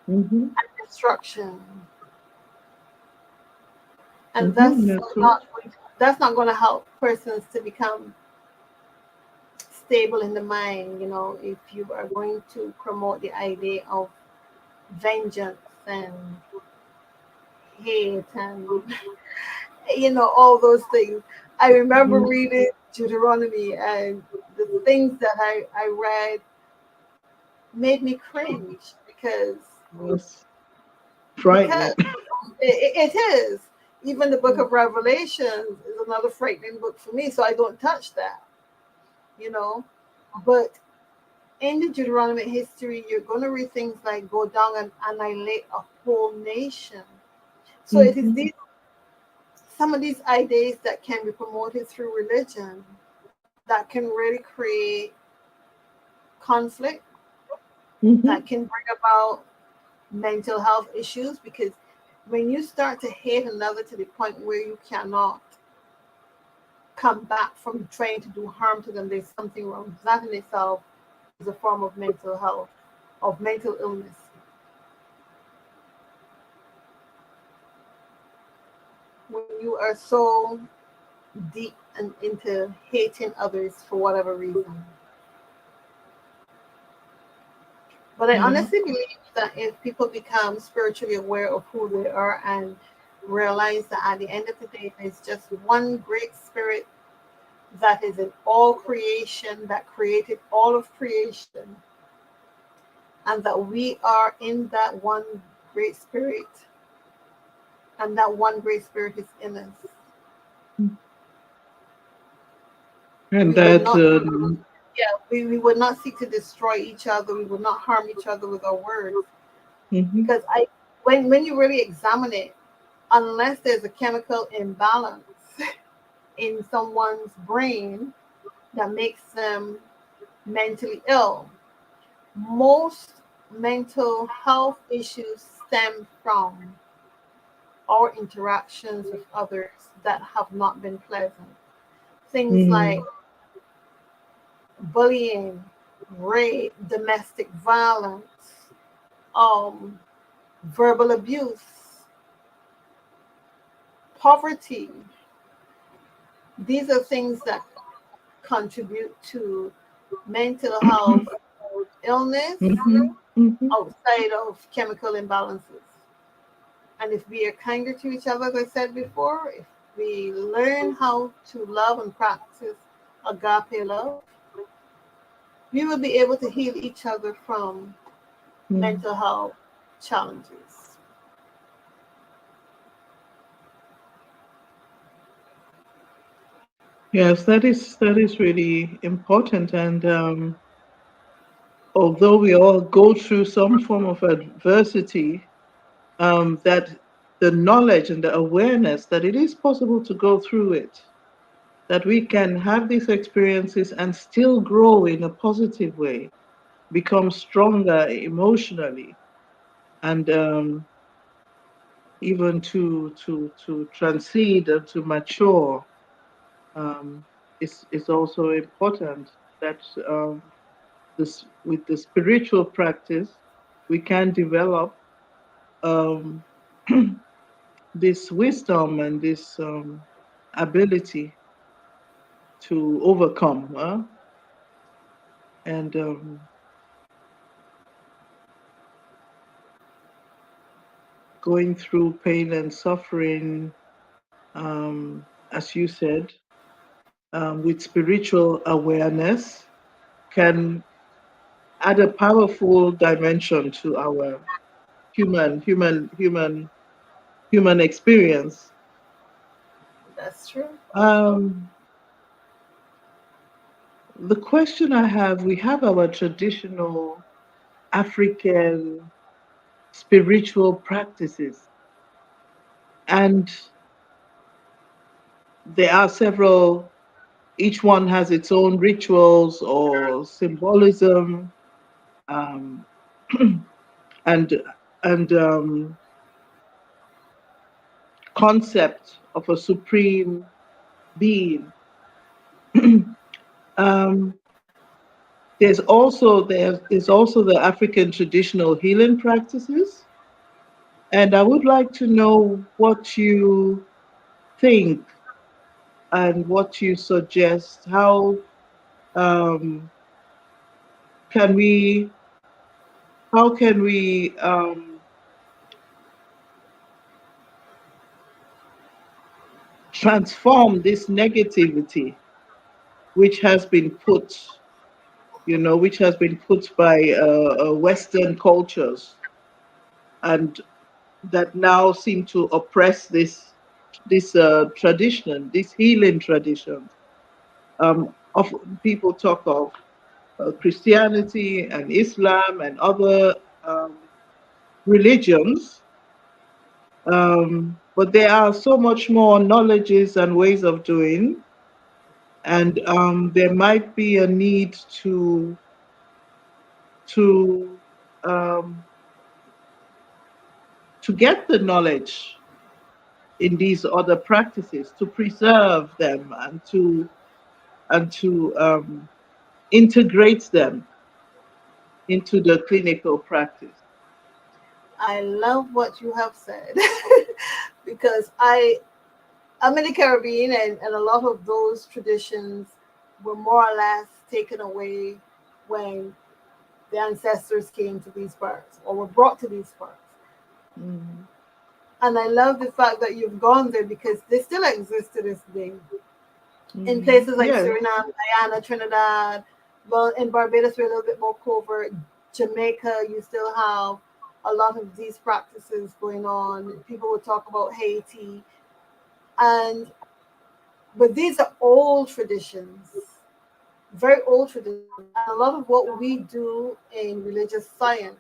[SPEAKER 1] Mm-hmm.
[SPEAKER 2] and destruction, and
[SPEAKER 1] Mm-hmm. That's so.
[SPEAKER 2] that's not going to help persons to become stable in the mind. You know, if you are going to promote the idea of vengeance and hate and all those things. I remember
[SPEAKER 1] Mm.
[SPEAKER 2] reading Deuteronomy, and the things that I read made me cringe
[SPEAKER 1] Yes.
[SPEAKER 2] because
[SPEAKER 1] Frightening.
[SPEAKER 2] it is. Even the book of Revelations is another frightening book for me, so I don't touch that, you know. But in the Deuteronomy history, you're going to read things like go down and annihilate a whole nation. So it is
[SPEAKER 1] Mm-hmm.
[SPEAKER 2] these some of these ideas that can be promoted through religion that can really create conflict,
[SPEAKER 1] Mm-hmm.
[SPEAKER 2] that can bring about mental health issues because when you start to hate another to the point where you cannot come back from trying to do harm to them, there's something wrong. That in itself is a form of mental health, of mental illness. When you are so deep and into hating others for whatever reason. But I
[SPEAKER 1] Yeah.
[SPEAKER 2] honestly believe that if people become spiritually aware of who they are and realize that at the end of the day, there's just one great spirit that is in all creation, that created all of creation, and that we are in that one great spirit, and that one great spirit is in us.
[SPEAKER 1] And
[SPEAKER 2] We would
[SPEAKER 1] that.
[SPEAKER 2] not, yeah, we would not seek to destroy each other. We would not harm each other with our words.
[SPEAKER 1] Mm-hmm.
[SPEAKER 2] Because when you really examine it, unless there's a chemical imbalance in someone's brain that makes them mentally ill, most mental health issues stem from our interactions with others that have not been pleasant. Things
[SPEAKER 1] Mm-hmm.
[SPEAKER 2] like bullying, rape, domestic violence, um, verbal abuse, poverty. These are things that contribute to mental health illness
[SPEAKER 1] Mm-hmm. Mm-hmm.
[SPEAKER 2] outside of chemical imbalances. And if we are kinder to each other, as I said before, if we learn how to love and practice agape love, we will be able to heal each other from mental health challenges.
[SPEAKER 1] Yes, that is really important. And although we all go through some form of adversity, that the knowledge and the awareness that it is possible to go through it, that we can have these experiences and still grow in a positive way, become stronger emotionally, and even to transcend and to mature, is also important. That this with the spiritual practice, we can develop um, this wisdom and this ability to overcome, and going through pain and suffering, as you said, with spiritual awareness, can add a powerful dimension to our human experience.
[SPEAKER 2] That's true.
[SPEAKER 1] Um, the question I have, we have our traditional African spiritual practices, and there are several, each one has its own rituals or symbolism, um, and and concept of a supreme being. um, there's also the African traditional healing practices, and I would like to know what you think and what you suggest. How um, can we how can we transform this negativity which has been put, which has been put by Western cultures, and that now seem to oppress this tradition, this healing tradition. Often people talk of Christianity and Islam and other religions, but there are so much more knowledges and ways of doing, and there might be a need to um, to get the knowledge in these other practices, to preserve them and to integrate them into the clinical practice.
[SPEAKER 2] I love what you have said because I'm in the Caribbean, and a lot of those traditions were more or less taken away when the ancestors came to these parts or were brought to these parts.
[SPEAKER 1] Mhm.
[SPEAKER 2] And I love the fact that you've gone there because they still exist to this day. In
[SPEAKER 1] Mhm.
[SPEAKER 2] places like
[SPEAKER 1] Yes.
[SPEAKER 2] Suriname, Guyana, Trinidad, well, in Barbados, we're a little bit more covert. Jamaica, you still have a lot of these practices going on. People would talk about Haiti. And but these are old traditions, very old traditions. And a lot of what we do in religious science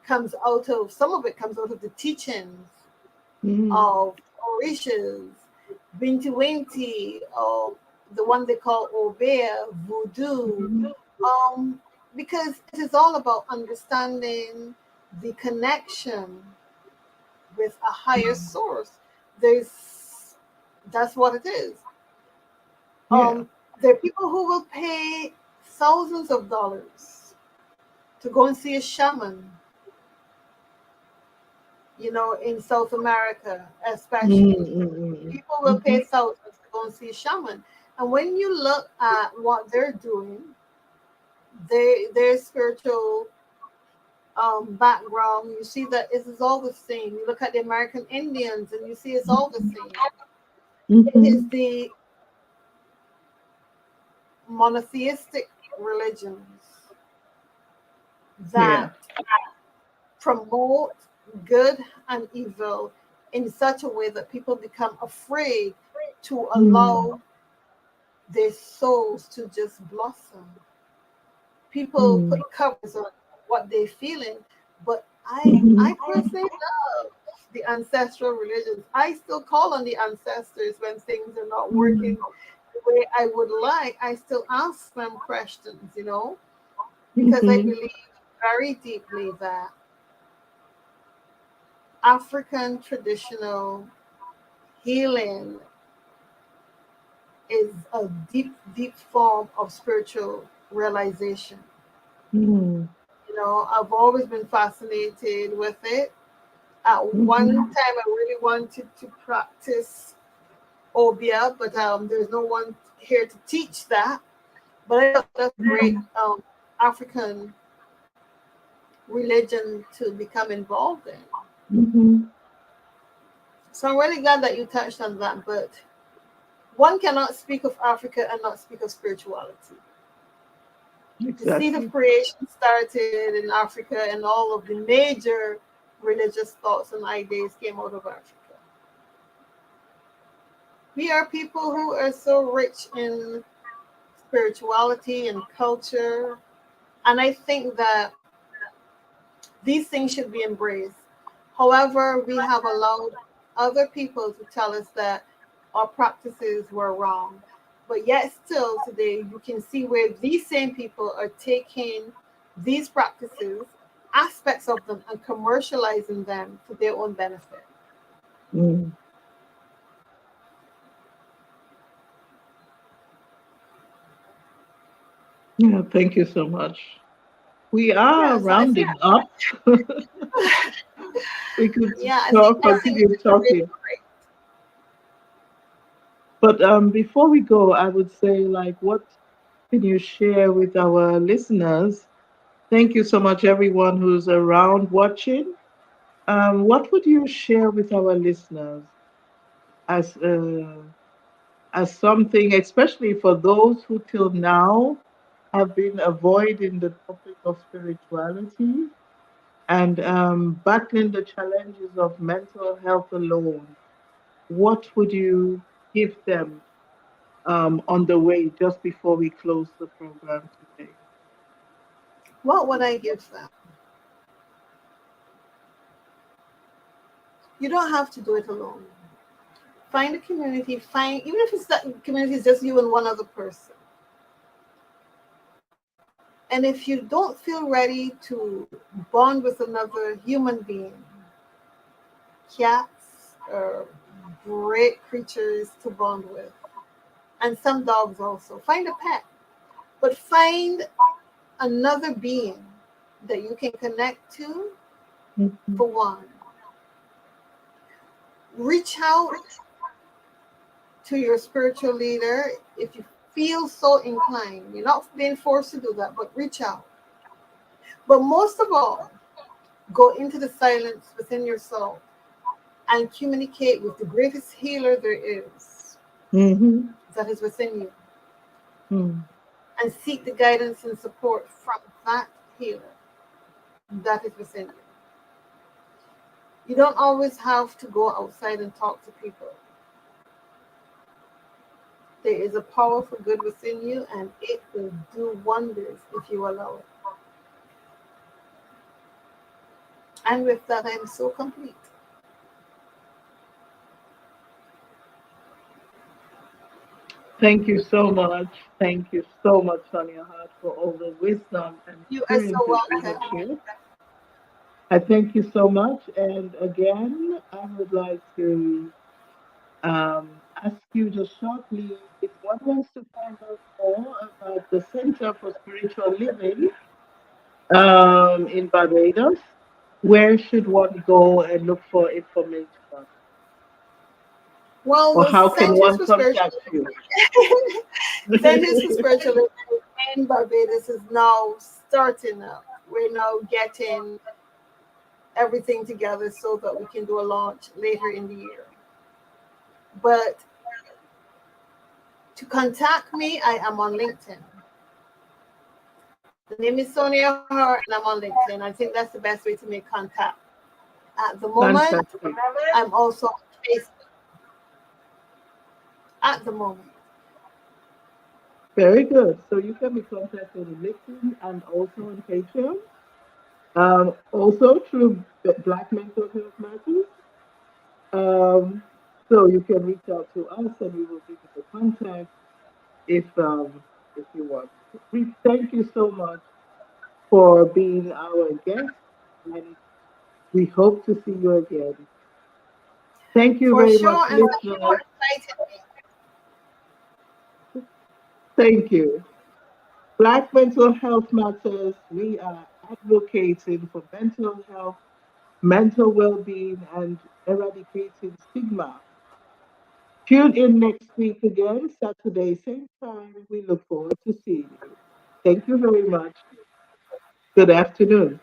[SPEAKER 2] comes out of some of it comes out of the teachings
[SPEAKER 1] Mhm.
[SPEAKER 2] of Orishas, Binti Winti, or the one they call Obeah, Voodoo,
[SPEAKER 1] Mhm.
[SPEAKER 2] um, because it is all about understanding the connection with a higher source. There's That's what it is.
[SPEAKER 1] Yeah.
[SPEAKER 2] There are people who will pay thousands of dollars to go and see a shaman, in South America, especially. People will pay
[SPEAKER 1] Mm-hmm.
[SPEAKER 2] thousands to go and see a shaman. And when you look at what they're doing, their spiritual background, you see that it is all the same. You look at the American Indians and you see it's all the same. It is
[SPEAKER 1] Mm-hmm.
[SPEAKER 2] the monotheistic religions that
[SPEAKER 1] Yeah.
[SPEAKER 2] promote good and evil in such a way that people become afraid to
[SPEAKER 1] Mm.
[SPEAKER 2] allow their souls to just blossom. People
[SPEAKER 1] Mm.
[SPEAKER 2] put covers on what they're feeling, but I
[SPEAKER 1] Mm-hmm.
[SPEAKER 2] personally love the ancestral religions. I still call on the ancestors when things are not
[SPEAKER 1] Mm.
[SPEAKER 2] working the way I would like. I still ask them questions, because I
[SPEAKER 1] Mm-hmm.
[SPEAKER 2] believe very deeply that African traditional healing is a deep, deep form of spiritual realization.
[SPEAKER 1] Mm.
[SPEAKER 2] I've always been fascinated with it. At one
[SPEAKER 1] Mm-hmm.
[SPEAKER 2] time, I really wanted to practice Obia, but there's no one here to teach that. But I thought that's a great African religion to become involved in.
[SPEAKER 1] Mm-hmm.
[SPEAKER 2] So I'm really glad that you touched on that. But one cannot speak of Africa and not speak of spirituality. The seed of
[SPEAKER 1] Exactly.
[SPEAKER 2] creation started in Africa, and all of the major religious thoughts and ideas came out of Africa. We are people who are so rich in spirituality and culture, and I think that these things should be embraced. However, we have allowed other people to tell us that our practices were wrong. But yet, still today, you can see where these same people are taking these practices, aspects of them, and commercializing them for their own benefit.
[SPEAKER 1] Mm. Yeah, thank you so much. We are
[SPEAKER 2] Yeah, so I think,
[SPEAKER 1] rounding up. We could
[SPEAKER 2] yeah,
[SPEAKER 1] talk,
[SPEAKER 2] I think
[SPEAKER 1] continue
[SPEAKER 2] this is really
[SPEAKER 1] talking.
[SPEAKER 2] great.
[SPEAKER 1] But before we go, I would say, like, what can you share with our listeners? Thank you so much, everyone who's around watching. What would you share with our listeners as something, especially for those who till now have been avoiding the topic of spirituality and battling the challenges of mental health alone? What would you give them on the way just before we close the program today?
[SPEAKER 2] What would I give them? You don't have to do it alone. Find a community, even if it's that community is just you and one other person. And if you don't feel ready to bond with another human being, cats are great creatures to bond with, and some dogs also. Find a pet, but find another being that you can connect to.
[SPEAKER 1] Mhm.
[SPEAKER 2] For one, reach out to your spiritual leader if you feel so inclined. You're not being forced to do that, but reach out. But most of all, go into the silence within yourself and communicate with the greatest healer there is,
[SPEAKER 1] Mhm.
[SPEAKER 2] that is within you,
[SPEAKER 1] Mm.
[SPEAKER 2] and seek the guidance and support from that healer that is within you. You don't always have to go outside and talk to people. There is a powerful good within you, and it will do wonders if you allow it. And with that, I am so complete.
[SPEAKER 1] Thank you so much. Thank you so much, Sonia Hart, for all the wisdom and
[SPEAKER 2] You are so
[SPEAKER 1] experiences you have
[SPEAKER 2] welcome.
[SPEAKER 1] shared. I thank you so much. And again, I would like to ask you just shortly if one wants to find out more about the Center for Spiritual Living in Barbados, where should one go and look for information?
[SPEAKER 2] Well,
[SPEAKER 1] Or
[SPEAKER 2] the
[SPEAKER 1] how can
[SPEAKER 2] Centers
[SPEAKER 1] one
[SPEAKER 2] for Spiritual
[SPEAKER 1] contact you?
[SPEAKER 2] Centers for Spiritual Living in Barbados is now starting up. We're now getting everything together so that we can do a launch later in the year. But to contact me, I am on LinkedIn. The name is Sonia Hart, and I'm on LinkedIn. I think that's the best way to make contact. At the moment,
[SPEAKER 1] Fantastic.
[SPEAKER 2] I'm also on Facebook at the moment.
[SPEAKER 1] Very good. So you can be contacted on LinkedIn and also on Patreon. Also through Black Mental Health Matters. Um, so you can reach out to us and we will give you the contact if you want. We thank you so much for being our guest and we hope to see you again. Thank you
[SPEAKER 2] For
[SPEAKER 1] very much,
[SPEAKER 2] sure, and thank you for
[SPEAKER 1] listeners.
[SPEAKER 2] inviting me.
[SPEAKER 1] Thank you. Black Mental Health Matters. We are advocating for mental health, mental well being, and eradicating stigma. Tune in next week again, Saturday, same time. We look forward to seeing you. Thank you very much. Good afternoon.